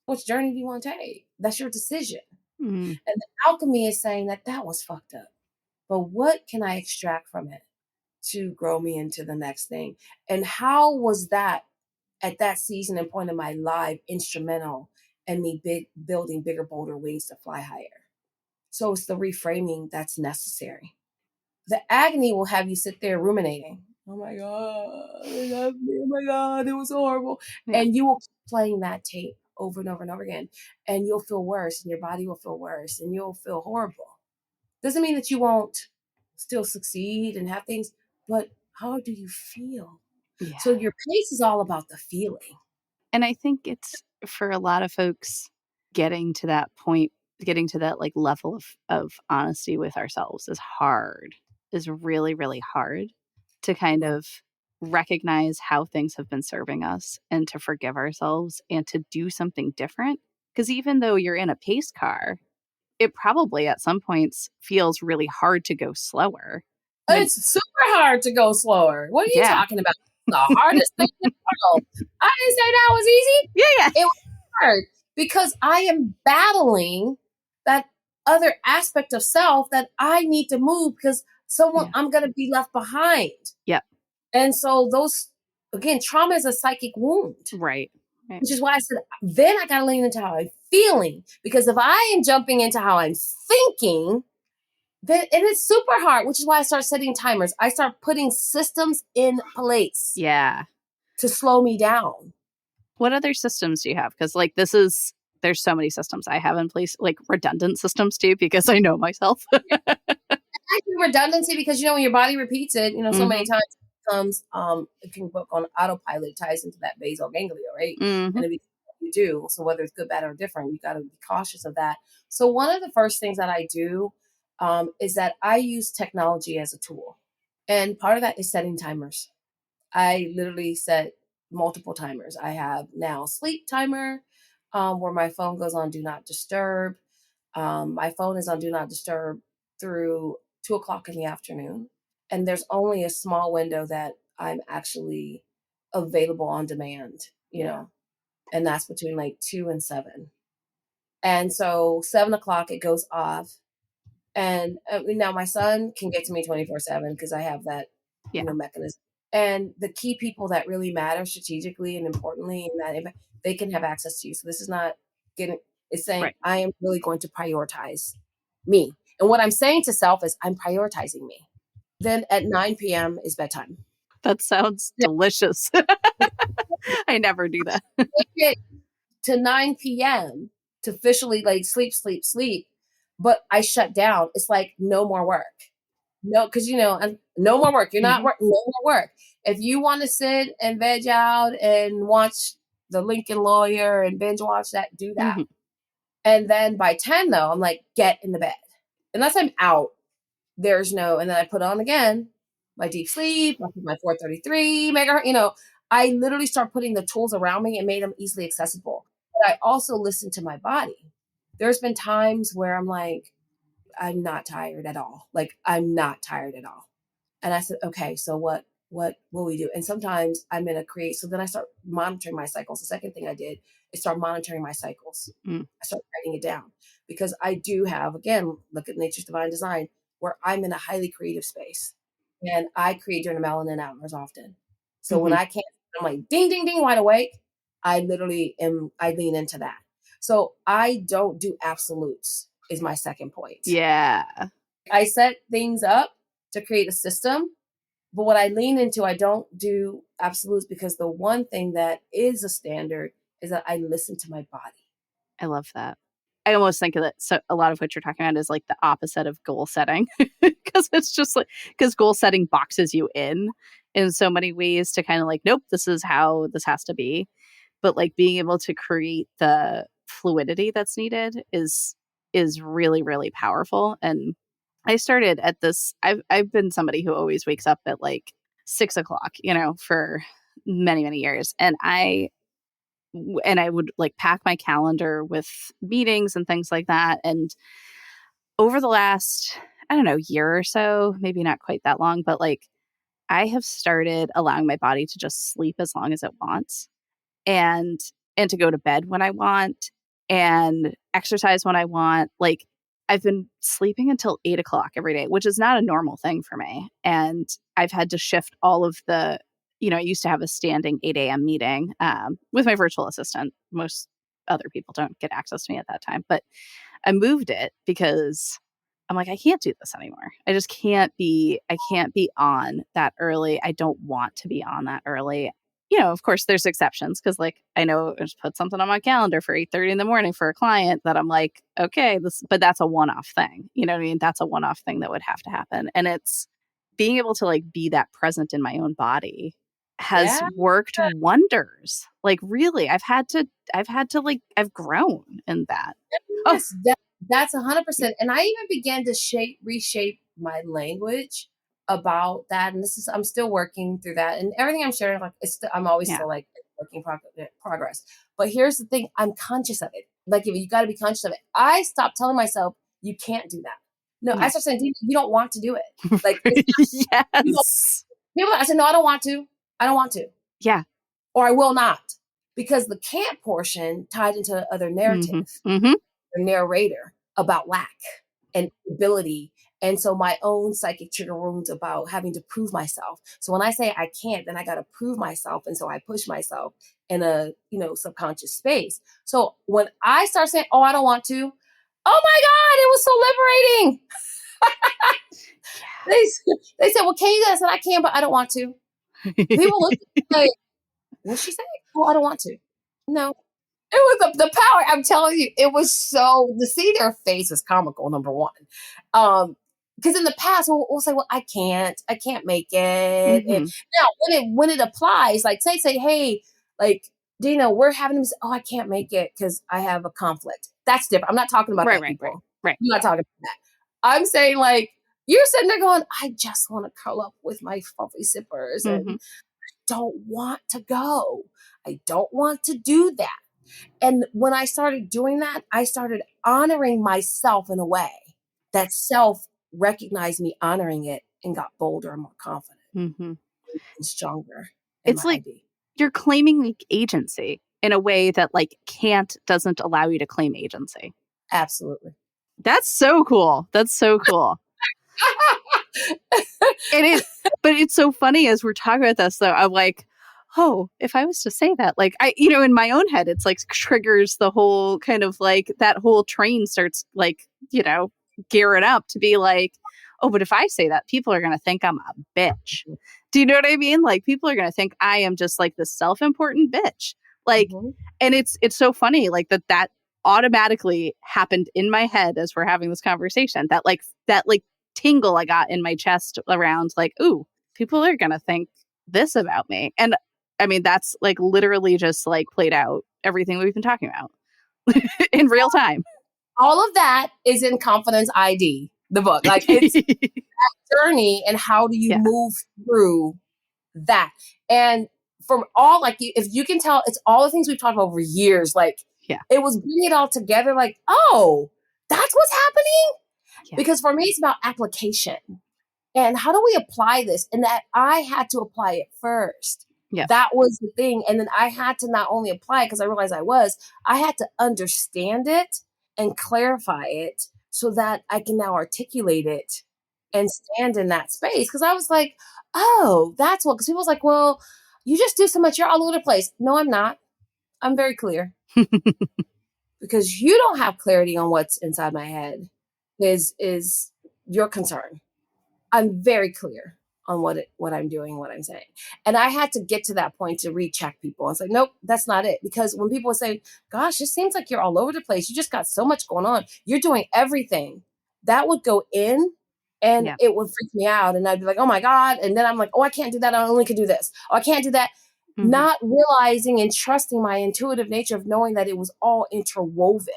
Speaker 2: Which journey do you want to take? That's your decision.
Speaker 1: Mm.
Speaker 2: And the alchemy is saying that that was fucked up. But what can I extract from it to grow me into the next thing? And how was that at that season and point in my life instrumental in me building bigger, bolder wings to fly higher? So it's the reframing that's necessary. The agony will have you sit there ruminating. Oh my God, oh my God, it was horrible.
Speaker 1: Yeah.
Speaker 2: And you will keep playing that tape over and over and over again. And you'll feel worse and your body will feel worse and you'll feel horrible. Doesn't mean that you won't still succeed and have things, but how do you feel?
Speaker 1: Yeah.
Speaker 2: So your pace is all about the feeling.
Speaker 1: And I think it's for a lot of folks getting to that point, getting to that like level of honesty with ourselves is hard, is really, really hard to kind of recognize how things have been serving us and to forgive ourselves and to do something different. Because even though you're in a pace car, it probably at some points feels really hard to go slower. But
Speaker 2: It's super hard to go slower. What are you
Speaker 1: yeah,
Speaker 2: talking about? The hardest thing in the world. I didn't say that was easy.
Speaker 1: yeah.
Speaker 2: It was hard because I am battling that other aspect of self that I need to move because
Speaker 1: Yeah.
Speaker 2: I'm going to be left behind.
Speaker 1: Yep.
Speaker 2: And so those, again, trauma is a psychic wound,
Speaker 1: Right.
Speaker 2: which is why I said, then I got to lean into how I'm feeling, because if I am jumping into how I'm thinking, then it is super hard, which is why I start setting timers. I start putting systems in place
Speaker 1: Yeah.
Speaker 2: to slow me down.
Speaker 1: What other systems do you have? Because like there's so many systems I have in place, like redundant systems too, because I know myself.
Speaker 2: I do redundancy because when your body repeats it, so many
Speaker 1: Mm-hmm.
Speaker 2: times it comes, it can book on autopilot, it ties into that basal ganglia, right?
Speaker 1: Mm-hmm.
Speaker 2: And it becomes what you do. So whether it's good, bad, or different, you got to be cautious of that. So one of the first things that I do is that I use technology as a tool. And part of that is setting timers. I literally set multiple timers. I have now sleep timer, where my phone goes on do not disturb. My phone is on do not disturb through 2 o'clock in the afternoon. And there's only a small window that I'm actually available on demand, and that's between like 2 and 7. And so 7 o'clock, it goes off. And now my son can get to me 24/7 because I have that,
Speaker 1: Yeah.
Speaker 2: mechanism. And the key people that really matter strategically and importantly, in that they can have access to you. So this is not getting. It's saying
Speaker 1: Right.
Speaker 2: I am really going to prioritize me. And what I'm saying to self is I'm prioritizing me. Then at 9 p.m. is bedtime.
Speaker 1: That sounds delicious. I never do that.
Speaker 2: Get to 9 p.m. to officially like sleep, sleep, sleep. But I shut down. It's like no more work. No, because and no more work. You're not
Speaker 1: Mm-hmm.
Speaker 2: work. No more work. If you want to sit and veg out and watch the Lincoln Lawyer and binge watch that, do that.
Speaker 1: Mm-hmm.
Speaker 2: And then by 10, though, I'm like, get in the bed. Unless I'm out, there's no. And then I put on again my deep sleep, my 433 megahertz. I literally start putting the tools around me and made them easily accessible. But I also listen to my body. There's been times where I'm like, I'm not tired at all. Like, I'm not tired at all. And I said, okay, so what will we do? And sometimes I'm in a create. So then I start monitoring my cycles. The second thing I did is start monitoring my cycles.
Speaker 1: Mm.
Speaker 2: I start writing it down because I do have, again, look at nature's divine design, where I'm in a highly creative space and I create during the melanin hours often. So when
Speaker 1: Mm-hmm.
Speaker 2: I can't, I'm like, ding, ding, ding, wide awake. I lean into that. So I don't do absolutes is my second point.
Speaker 1: Yeah.
Speaker 2: I set things up to create a system, but what I lean into, I don't do absolutes because the one thing that is a standard is that I listen to my body.
Speaker 1: I love that. I almost think of it. So a lot of what you're talking about is like the opposite of goal setting, because it's just like, because goal setting boxes you in so many ways to kind of like, nope, this is how this has to be. But like being able to create the fluidity that's needed is really, really powerful. And I started at this. I've been somebody who always wakes up at like 6 o'clock, for many, many years. And I would like pack my calendar with meetings and things like that. And over the last, I don't know, year or so, maybe not quite that long, but like I have started allowing my body to just sleep as long as it wants and to go to bed when I want and exercise when I want. Like I've been sleeping until 8 o'clock every day, which is not a normal thing for me. And I've had to shift all of the, I used to have a standing 8 a.m. meeting with my virtual assistant. Most other people don't get access to me at that time, but I moved it because I'm like, I can't do this anymore. I can't be on that early. I don't want to be on that early. Of course there's exceptions because like I know I just put something on my calendar for 8:30 in the morning for a client that I'm like, okay, but that's a one-off thing. You know what I mean? That's a one-off thing that would have to happen. And it's being able to like be that present in my own body has
Speaker 2: Yeah.
Speaker 1: worked wonders. Like really, I've grown in that. Oh,
Speaker 2: Yes, that's 100%. And I even began to reshape my language about that. And I'm still working through that. And everything I'm sharing, like, I'm always
Speaker 1: yeah.
Speaker 2: still like working progress. But here's the thing: I'm conscious of it. Like, you got to be conscious of it. I stopped telling myself, "You can't do that." No, I
Speaker 1: Yeah.
Speaker 2: started saying, "You don't want to do it." Like, you know,
Speaker 1: Yes.
Speaker 2: I said, "No, I don't want to. I don't want to,
Speaker 1: Yeah.
Speaker 2: or I will not," because the can't portion tied into other narrative
Speaker 1: Mhm. Mhm.
Speaker 2: narrator about lack and ability. And so my own psychic trigger wounds about having to prove myself. So when I say I can't, then I got to prove myself. And so I push myself in a, subconscious space. So when I start saying, oh, I don't want to, oh my God, it was so liberating. They said, well, can you do this? And I can, but I don't want to. People look at me like, what's she saying? Oh, I don't want to. No, it was the power. I'm telling you, it was so to see their face is comical. Number one, because in the past we'll say, "Well, I can't make it." And
Speaker 1: Mhm.
Speaker 2: now when it applies, like say, "Hey, like Deena, we're having this. Oh, I can't make it because I have a conflict." That's different. I'm not talking about
Speaker 1: Right,
Speaker 2: that,
Speaker 1: right, right,
Speaker 2: people.
Speaker 1: right.
Speaker 2: I'm not talking about that. I'm saying like you're sitting there going, "I just want to curl up with my fluffy zippers
Speaker 1: Mhm.
Speaker 2: and don't want to go. I don't want to do that." And when I started doing that, I started honoring myself in a way that self recognized me honoring it and got bolder and more confident
Speaker 1: Mhm.
Speaker 2: and stronger in
Speaker 1: It's
Speaker 2: my
Speaker 1: like
Speaker 2: ID.
Speaker 1: you're claiming like agency in a way that like can't doesn't allow you to claim agency.
Speaker 2: Absolutely.
Speaker 1: That's so cool. That's so cool. And but it's so funny as we're talking about this though. I'm like, oh, if I was to say that, like in my own head, it's like triggers the whole kind of like that whole train starts like, gearing up to be like, oh, but if I say that, people are going to think I'm a bitch. Do you know what I mean? Like people are going to think I am just like this self-important bitch. Like,
Speaker 2: Mm-hmm.
Speaker 1: and it's so funny like that automatically happened in my head as we're having this conversation that tingle I got in my chest around like, ooh, people are going to think this about me. And I mean, that's like literally just like played out everything we've been talking about in real time.
Speaker 2: All of that is in Confidence ID, the book. Like it's journey and how do you
Speaker 1: Yeah.
Speaker 2: move through that. And from all like if you can tell, it's all the things we've talked about over years. Like
Speaker 1: Yeah.
Speaker 2: it was bringing it all together. Like, oh, that's what's happening.
Speaker 1: Yeah.
Speaker 2: Because for me, it's about application and how do we apply this? And that I had to apply it first.
Speaker 1: Yeah.
Speaker 2: That was the thing. And then I had to not only apply it because I realized I had to understand it and clarify it so that I can now articulate it and stand in that space. Because I was like, oh, that's what, because people was like, well, you just do so much, you're all over the place. No, I'm not. I'm very clear because you don't have clarity on what's inside my head is your concern. I'm very clear on what I'm doing, what I'm saying. And I had to get to that point to recheck people. I was like, nope, that's not it. Because when people say, gosh, it seems like you're all over the place. You just got so much going on. You're doing everything. That would go in and
Speaker 1: Yeah.
Speaker 2: it would freak me out. And I'd be like, oh my God. And then I'm like, oh, I can't do that. I only can do this. Oh, I can't do that.
Speaker 1: Mm-hmm.
Speaker 2: Not realizing and trusting my intuitive nature of knowing that it was all interwoven.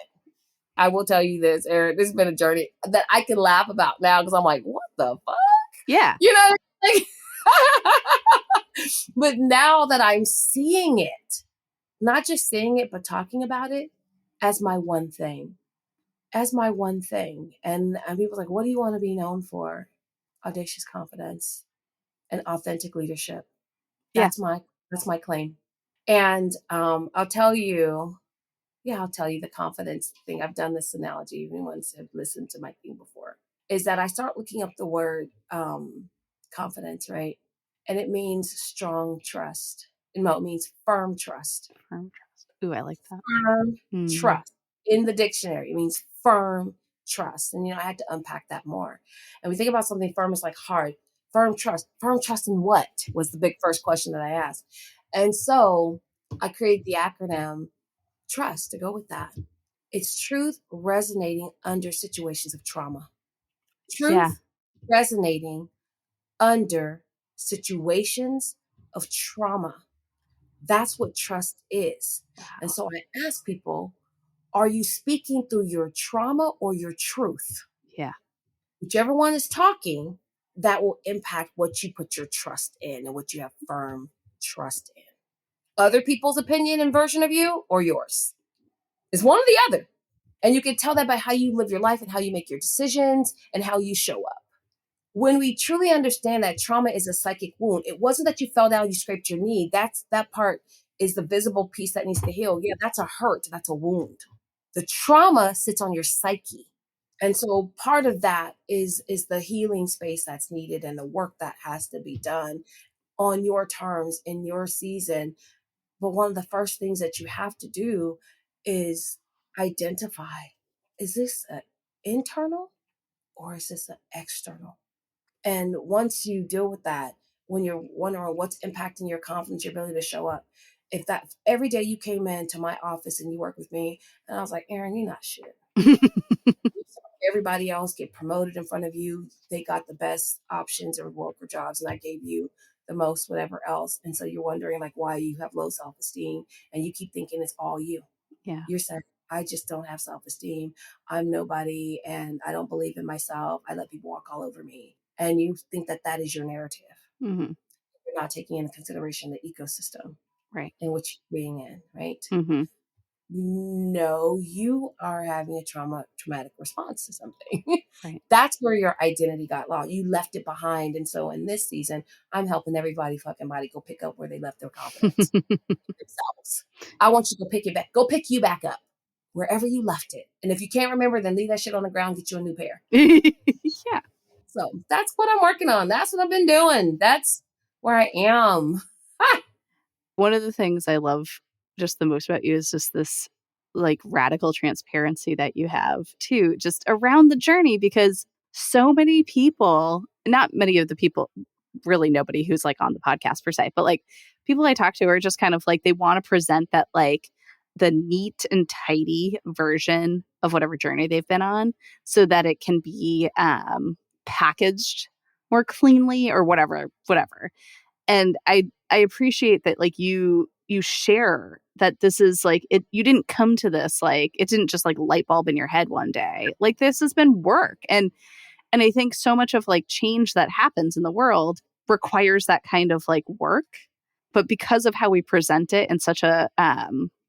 Speaker 2: I will tell you this, Erin, this has been a journey that I can laugh about now because I'm like, what the fuck?
Speaker 1: Yeah.
Speaker 2: You know, like, but now that I'm seeing it, not just seeing it, but talking about it as my one thing, as my one thing. And people are like, what do you want to be known for? Audacious confidence and authentic leadership.
Speaker 1: Yeah.
Speaker 2: That's my claim. And I'll tell you, I'll tell you the confidence thing. I've done this analogy. If anyone's have listened to my thing before, is that I start looking up the word confidence, right? And it means strong trust. No, it means firm trust.
Speaker 1: Firm trust. Ooh, I like that.
Speaker 2: Firm
Speaker 1: Mm.
Speaker 2: trust. In the dictionary, it means firm trust. And, I had to unpack that more. And we think about something firm is like hard. Firm trust. Firm trust in what was the big first question that I asked. And so I created the acronym TRUST to go with that. It's truth resonating under situations of trauma.
Speaker 1: Yeah.
Speaker 2: Truth resonating under situations of trauma. That's what trust is.
Speaker 1: Wow.
Speaker 2: And so I ask people, are you speaking through your trauma or your truth?
Speaker 1: Yeah.
Speaker 2: Whichever one is talking, that will impact what you put your trust in and what you have firm trust in. Other people's opinion and version of you or yours. It's one or the other. And you can tell that by how you live your life and how you make your decisions and how you show up. When we truly understand that trauma is a psychic wound, it wasn't that you fell down, you scraped your knee. That part is the visible piece that needs to heal. Yeah, that's a hurt. That's a wound. The trauma sits on your psyche. And so part of that is the healing space that's needed and the work that has to be done on your terms in your season. But one of the first things that you have to do is identify, is this an internal or is this an external? And once you deal with that, when you're wondering what's impacting your confidence, your ability to show up, if that every day you came into my office and you work with me, and I was like, Erin, you're not shit. Everybody else get promoted in front of you. They got the best options or work or jobs, and I gave you the most, whatever else. And so you're wondering like why you have low self-esteem and you keep thinking it's all you.
Speaker 1: Yeah.
Speaker 2: You're saying, I just don't have self-esteem. I'm nobody and I don't believe in myself. I let people walk all over me. And you think that that is your narrative.
Speaker 1: Mm-hmm.
Speaker 2: You're not taking into consideration the ecosystem
Speaker 1: Right.
Speaker 2: in which you're being in, right?
Speaker 1: Mm-hmm.
Speaker 2: No, you are having a traumatic response to something.
Speaker 1: Right.
Speaker 2: That's where your identity got lost. You left it behind. And so in this season, I'm helping everybody fucking body go pick up where they left their confidence themselves. I want you to pick it back. Go pick you back up wherever you left it. And if you can't remember, then leave that shit on the ground, get you a new pair.
Speaker 1: Yeah.
Speaker 2: So that's what I'm working on. That's what I've been doing. That's where I am.
Speaker 1: One of the things I love just the most about you is just this like radical transparency that you have too, just around the journey, because so many people, not many of the people, really nobody who's like on the podcast per se, but like people I talk to are just kind of like, they want to present that like the neat and tidy version of whatever journey they've been on so that it can be packaged more cleanly or whatever. And I appreciate that like you share that this is like it, you didn't come to this like it didn't just like light bulb in your head one day. Like this has been work. And I think so much of like change that happens in the world requires that kind of like work. But because of how we present it in such a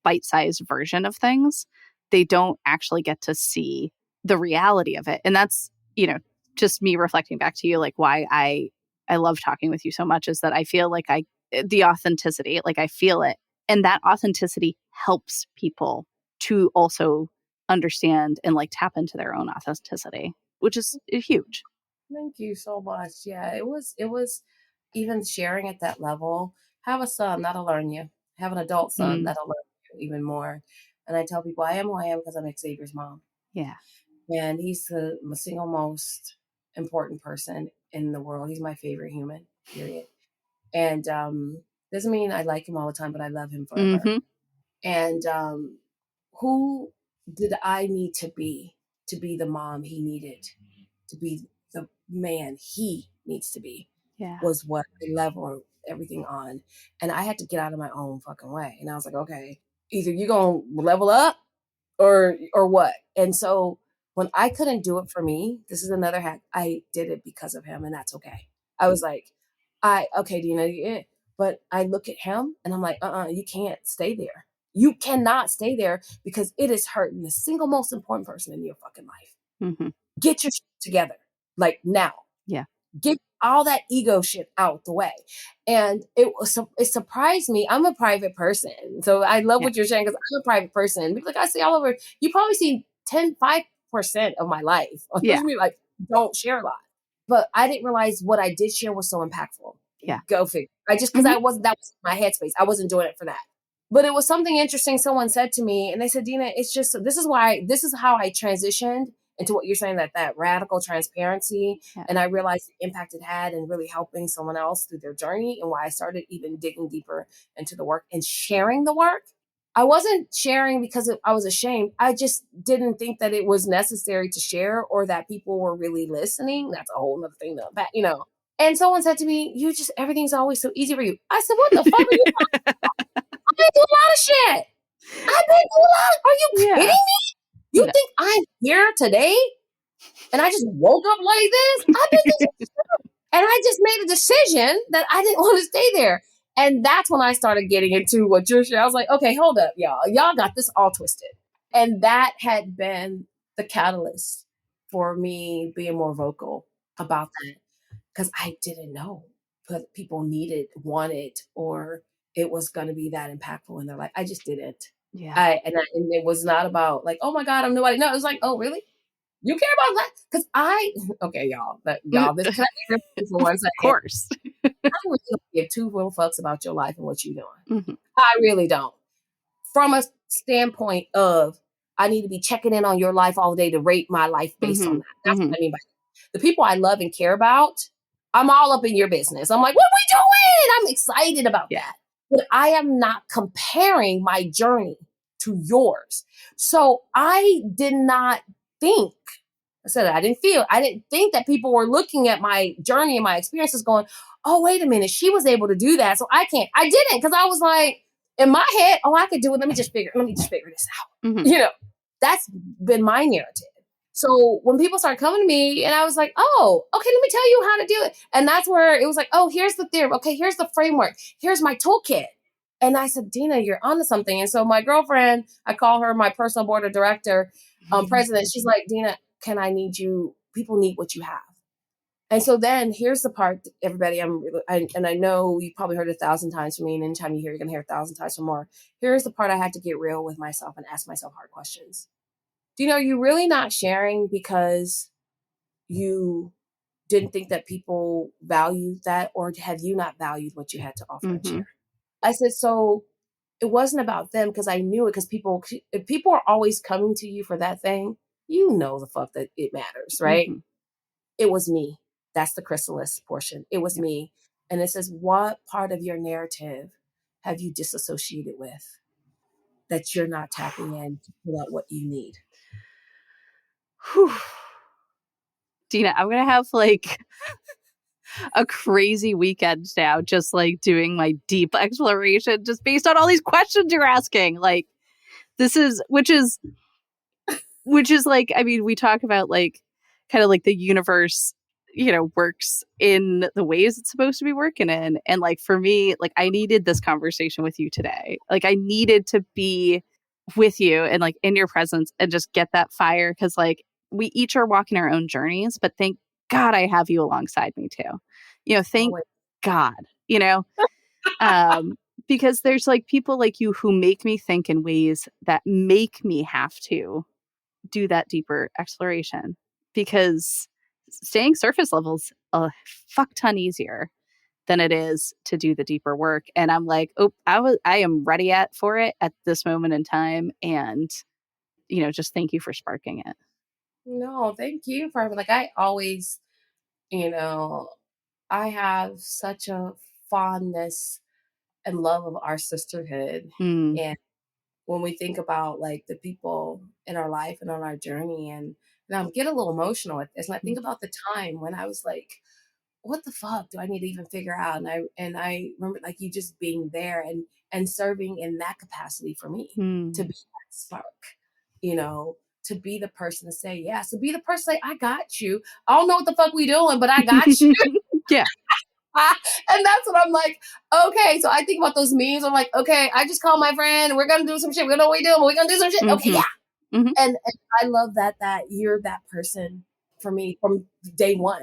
Speaker 1: bite-sized version of things, they don't actually get to see the reality of it. And that's, just me reflecting back to you, like why I love talking with you so much is that I feel like the authenticity, like I feel it. And that authenticity helps people to also understand and like tap into their own authenticity, which is huge.
Speaker 2: Thank you so much. Yeah, it was even sharing at that level. Have a son, that'll learn you. Have an adult son, that'll learn you even more. And I tell people I am who I am because I'm Xavier's mom.
Speaker 1: Yeah.
Speaker 2: And he's the single most important person in the world. He's my favorite human, period. And doesn't mean I like him all the time, but I love him forever.
Speaker 1: Mm-hmm.
Speaker 2: And who did I need to be the mom he needed, to be the man he needs to be?
Speaker 1: Yeah.
Speaker 2: Was what I leveled everything on. And I had to get out of my own fucking way. And I was like, okay, either you're going to level up or what? And so when I couldn't do it for me, this is another hack. I did it because of him, and that's okay. I was like, okay, Deena, yeah. But I look at him and I'm like, you can't stay there. You cannot stay there because it is hurting the single most important person in your fucking life.
Speaker 1: Mm-hmm.
Speaker 2: Get your shit together, like now.
Speaker 1: Yeah.
Speaker 2: Get all that ego shit out the way. And it surprised me. I'm a private person. So I love what you're saying because I'm a private person. Like I see all over, you probably see 5% of my life.
Speaker 1: Yeah.
Speaker 2: Like, don't share a lot. But I didn't realize what I did share was so impactful.
Speaker 1: Yeah.
Speaker 2: Go figure. Because that was my headspace. I wasn't doing it for that. But it was something interesting someone said to me, and they said, Deena, it's just, this is how I transitioned into what you're saying, that radical transparency.
Speaker 1: Yeah.
Speaker 2: And I realized the impact it had in really helping someone else through their journey, and why I started even digging deeper into the work and sharing the work. I wasn't sharing because I was ashamed. I just didn't think that it was necessary to share or that people were really listening. That's a whole other thing though, And someone said to me, everything's always so easy for you. I said, what the fuck are you talking about? I've been through a lot of shit. Are you kidding me? You think I'm here today and I just woke up like this? I've been through some shit. And I just made a decision that I didn't want to stay there. And that's when I started getting into what you're saying. I was like, okay, hold up, y'all. Y'all got this all twisted. And that had been the catalyst for me being more vocal about that. Because I didn't know, but people wanted, or it was going to be that impactful in their life. I just didn't.
Speaker 1: Yeah.
Speaker 2: And it was not about like, oh my God, I'm nobody. No, it was like, oh, really? You care about that? Because okay, y'all, this can I be real for one second?
Speaker 1: Of course.
Speaker 2: I really don't give two real fucks about your life and what you're doing.
Speaker 1: Mm-hmm.
Speaker 2: I really don't. From a standpoint of, I need to be checking in on your life all day to rate my life based on that. That's what I mean by that. The people I love and care about, I'm all up in your business. I'm like, what are we doing? I'm excited about that. But I am not comparing my journey to yours. So I did not think, I didn't think that people were looking at my journey and my experiences going, oh, wait a minute, she was able to do that. So I can't. I didn't, because I was like, in my head, oh, I could do it. Let me just figure this out.
Speaker 1: Mm-hmm.
Speaker 2: That's been my narrative. So when people started coming to me and I was like, oh, okay, let me tell you how to do it. And that's where it was like, oh, here's the theory. Okay, here's the framework. Here's my toolkit. And I said, Deena, you're onto something. And so my girlfriend, I call her my personal board of director, president. She's like, Deena, people need what you have. And so then here's the part, everybody, and I know you probably heard 1,000 times from me, and anytime you hear, you're going to hear 1,000 times from more. Here's the part I had to get real with myself and ask myself hard questions. Are you really not sharing because you didn't think that people valued that, or have you not valued what you had to offer and share? I said, so it wasn't about them, because I knew it, because if people are always coming to you for that thing, the fuck that it matters, right? It was me. That's the chrysalis portion. It was me. And it says, what part of your narrative have you disassociated with that you're not tapping in to pull out what you need?
Speaker 1: Whew. Deena, I'm going to have like a crazy weekend now, just like doing my deep exploration, just based on all these questions you're asking. Like, which is like, I mean, we talk about like kind of like the universe, works in the ways it's supposed to be working in. And like, for me, like, I needed this conversation with you today. Like, I needed to be with you and like in your presence and just get that fire. Cause like, we each are walking our own journeys, but thank God I have you alongside me too. Thank God, because there's like people like you who make me think in ways that make me have to do that deeper exploration, because staying surface level's a fuck ton easier than it is to do the deeper work. And I'm like, oh, I am ready for it at this moment in time. And, just thank you for sparking it.
Speaker 2: No, thank you for like, I always, I have such a fondness and love of our sisterhood. And when we think about like the people in our life and on our journey, and I get a little emotional with this, and I think about the time when I was like, what the fuck do I need to even figure out? And I remember like you just being there and serving in that capacity for me to be that spark. to be the person to say yes, to be the person to say, I got you. I don't know what the fuck we doing, but I got you.
Speaker 1: Yeah.
Speaker 2: And that's what I'm like, okay. So I think about those memes. I'm like, okay, I just called my friend. We're going to do some shit. We don't know what we're doing, but we're going to do some shit. Okay, yeah. And I love that you're that person for me from day one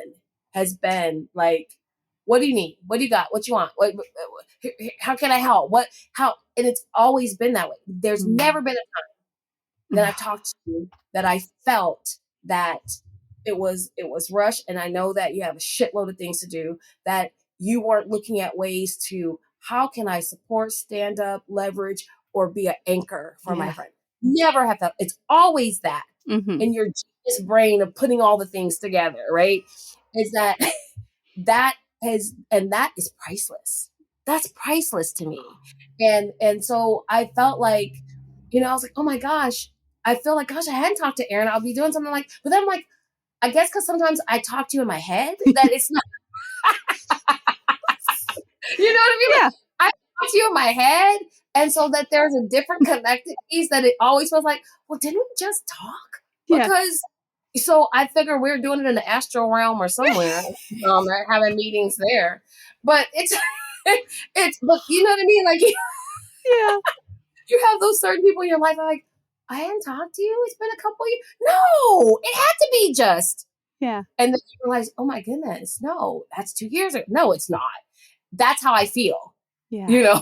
Speaker 2: has been like, what do you need? What do you got? What you want? How can I help? How? And it's always been that way. There's never been a time that I talked to you that I felt that it was rushed. And I know that you have a shitload of things to do, that you weren't looking at ways to, how can I support, stand up, leverage, or be an anchor for my friend. Never have that. It's always that in your genius brain of putting all the things together, right? Is that that is priceless. That's priceless to me. And so I felt like, I was like, oh my gosh, I feel like, gosh, I hadn't talked to Erin. I'll be doing something like, but then I'm like, I guess because sometimes I talk to you in my head, that it's not, you know what I mean?
Speaker 1: Yeah.
Speaker 2: Like, I talk to you in my head. And so that there's a different connected piece that it always feels like, well, didn't we just talk? Because so I figure we're doing it in the astral realm or somewhere, having meetings there. But it's, but you know what I mean? Like, you have those certain people in your life are like, I hadn't talked to you. It's been a couple years. No, it had to be just.
Speaker 1: Yeah.
Speaker 2: And then you realize, oh my goodness, no, that's 2 years. No, it's not. That's how I feel.
Speaker 1: Yeah.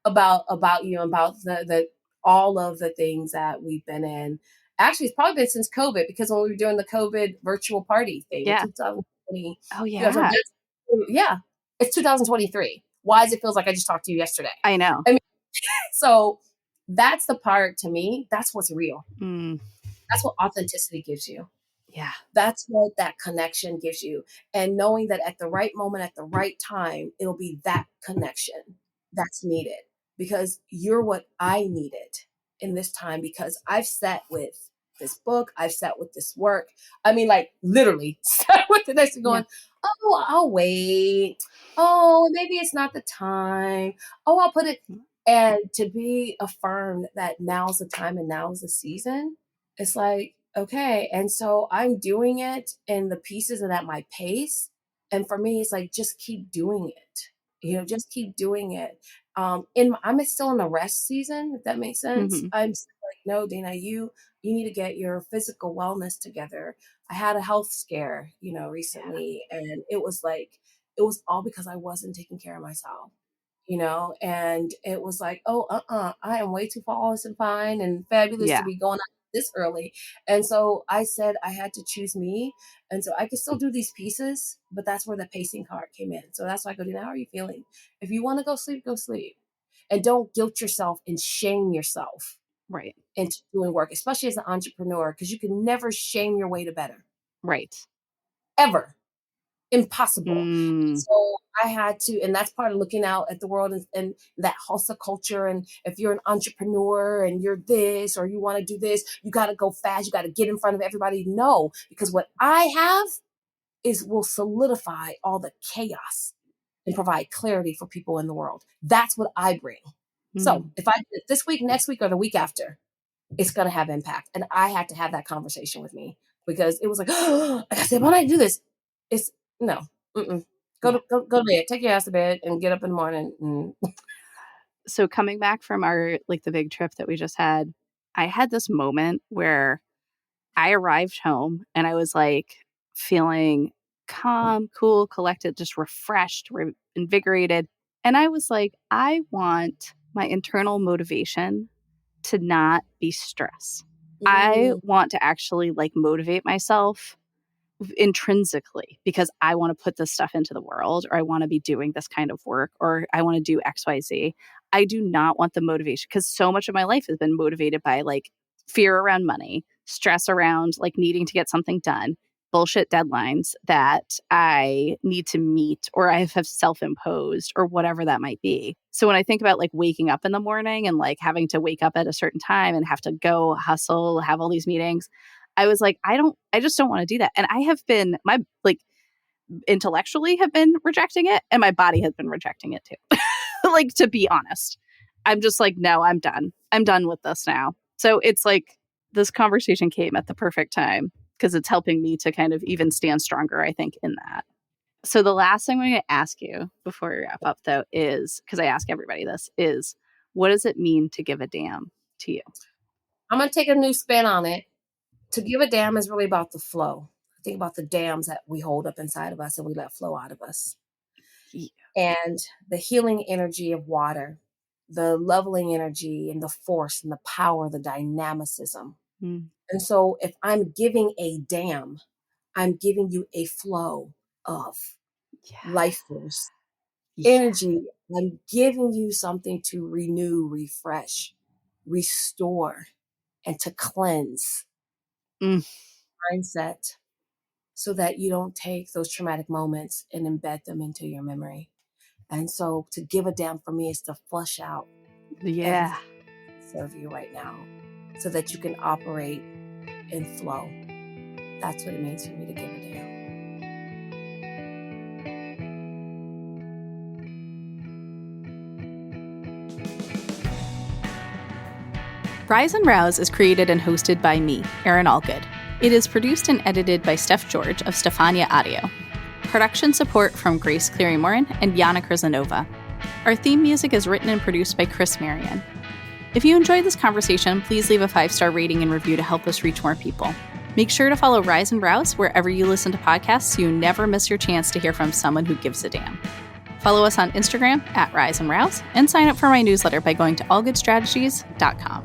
Speaker 2: About you, about the all of the things that we've been in. Actually, it's probably been since COVID, because when we were doing the COVID virtual party thing in 2020.
Speaker 1: Oh yeah.
Speaker 2: Yeah. It's 2023. Why does it feels like I just talked to you yesterday?
Speaker 1: I know.
Speaker 2: I mean, so that's the part, to me, that's what's real. That's what authenticity gives you.
Speaker 1: Yeah.
Speaker 2: That's what that connection gives you. And knowing that at the right moment, at the right time, it'll be that connection that's needed, because you're what I needed in this time, because I've sat with this book, I've sat with this work. I mean, like literally sat with the next thing going, oh, I'll wait. Oh, maybe it's not the time. Oh, I'll put it. And to be affirmed that now's the time and now's the season, it's like, okay. And so I'm doing it in the pieces and at my pace. And for me, it's like, just keep doing it. Just keep doing it. I'm still in the rest season, if that makes sense. I'm still like, no, Deena, you need to get your physical wellness together. I had a health scare, recently. And it was all because I wasn't taking care of myself. And it was like, oh, I am way too flawless and fine and fabulous to be going out this early. And so I said I had to choose me. And so I could still do these pieces, but that's where the pacing card came in. So that's why I go, how are you feeling? If you want to go sleep, go sleep. And don't guilt yourself and shame yourself into doing work, especially as an entrepreneur, because you can never shame your way to better. Ever. Impossible. So I had to, and that's part of looking out at the world and that hustle culture. And if you're an entrepreneur and you're this, or you want to do this, you got to go fast. You got to get in front of everybody. No, because what I have will solidify all the chaos and provide clarity for people in the world. That's what I bring. So if I do it this week, next week, or the week after, it's going to have impact. And I had to have that conversation with me, because it was like, oh, I said, why don't I do this? It's no. Go to bed. Take your ass to bed and get up in the morning.
Speaker 1: So coming back from our the big trip that we just had, I had this moment where I arrived home and I was feeling calm, cool, collected, just refreshed, invigorated. And I was like, I want my internal motivation to not be stress. I want to actually motivate myself intrinsically, because I want to put this stuff into the world, or I want to be doing this kind of work, or I want to do XYZ. I do not want the motivation, because so much of my life has been motivated by fear around money, stress around needing to get something done, bullshit deadlines that I need to meet, or I have self-imposed, or whatever that might be. So when I think about waking up in the morning and having to wake up at a certain time and have to go hustle, have all these meetings, I was like, I just don't want to do that. And I have been, intellectually have been rejecting it, and my body has been rejecting it too. To be honest, I'm just no, I'm done. I'm done with this now. So it's like this conversation came at the perfect time because it's helping me to kind of even stand stronger, I think, in that. So the last thing I'm going to ask you before we wrap up, though, is, because I ask everybody this, is what does it mean to give a damn to you?
Speaker 2: I'm going to take a new spin on it. To give a damn is really about the flow. Think about the dams that we hold up inside of us and we let flow out of us.
Speaker 1: Yeah.
Speaker 2: And the healing energy of water, the leveling energy and the force and the power, the dynamicism.
Speaker 1: Mm.
Speaker 2: And so if I'm giving a damn, I'm giving you a flow of life force, energy. I'm giving you something to renew, refresh, restore, and to cleanse mindset so that you don't take those traumatic moments and embed them into your memory. And so to give a damn for me is to flush out everything that serve you right now so that you can operate in flow. That's what it means for me to give a damn.
Speaker 1: Rise and Rouse is created and hosted by me, Erin Allgood. It is produced and edited by Steph George of Stefania Audio. Production support from Grace Cleary-Morin and Jana Krizanova. Our theme music is written and produced by Cleary-Morin. If you enjoyed this conversation, please leave a 5-star rating and review to help us reach more people. Make sure to follow Rise and Rouse wherever you listen to podcasts so you never miss your chance to hear from someone who gives a damn. Follow us on Instagram @Rise and Rouse and sign up for my newsletter by going to allgoodstrategies.com.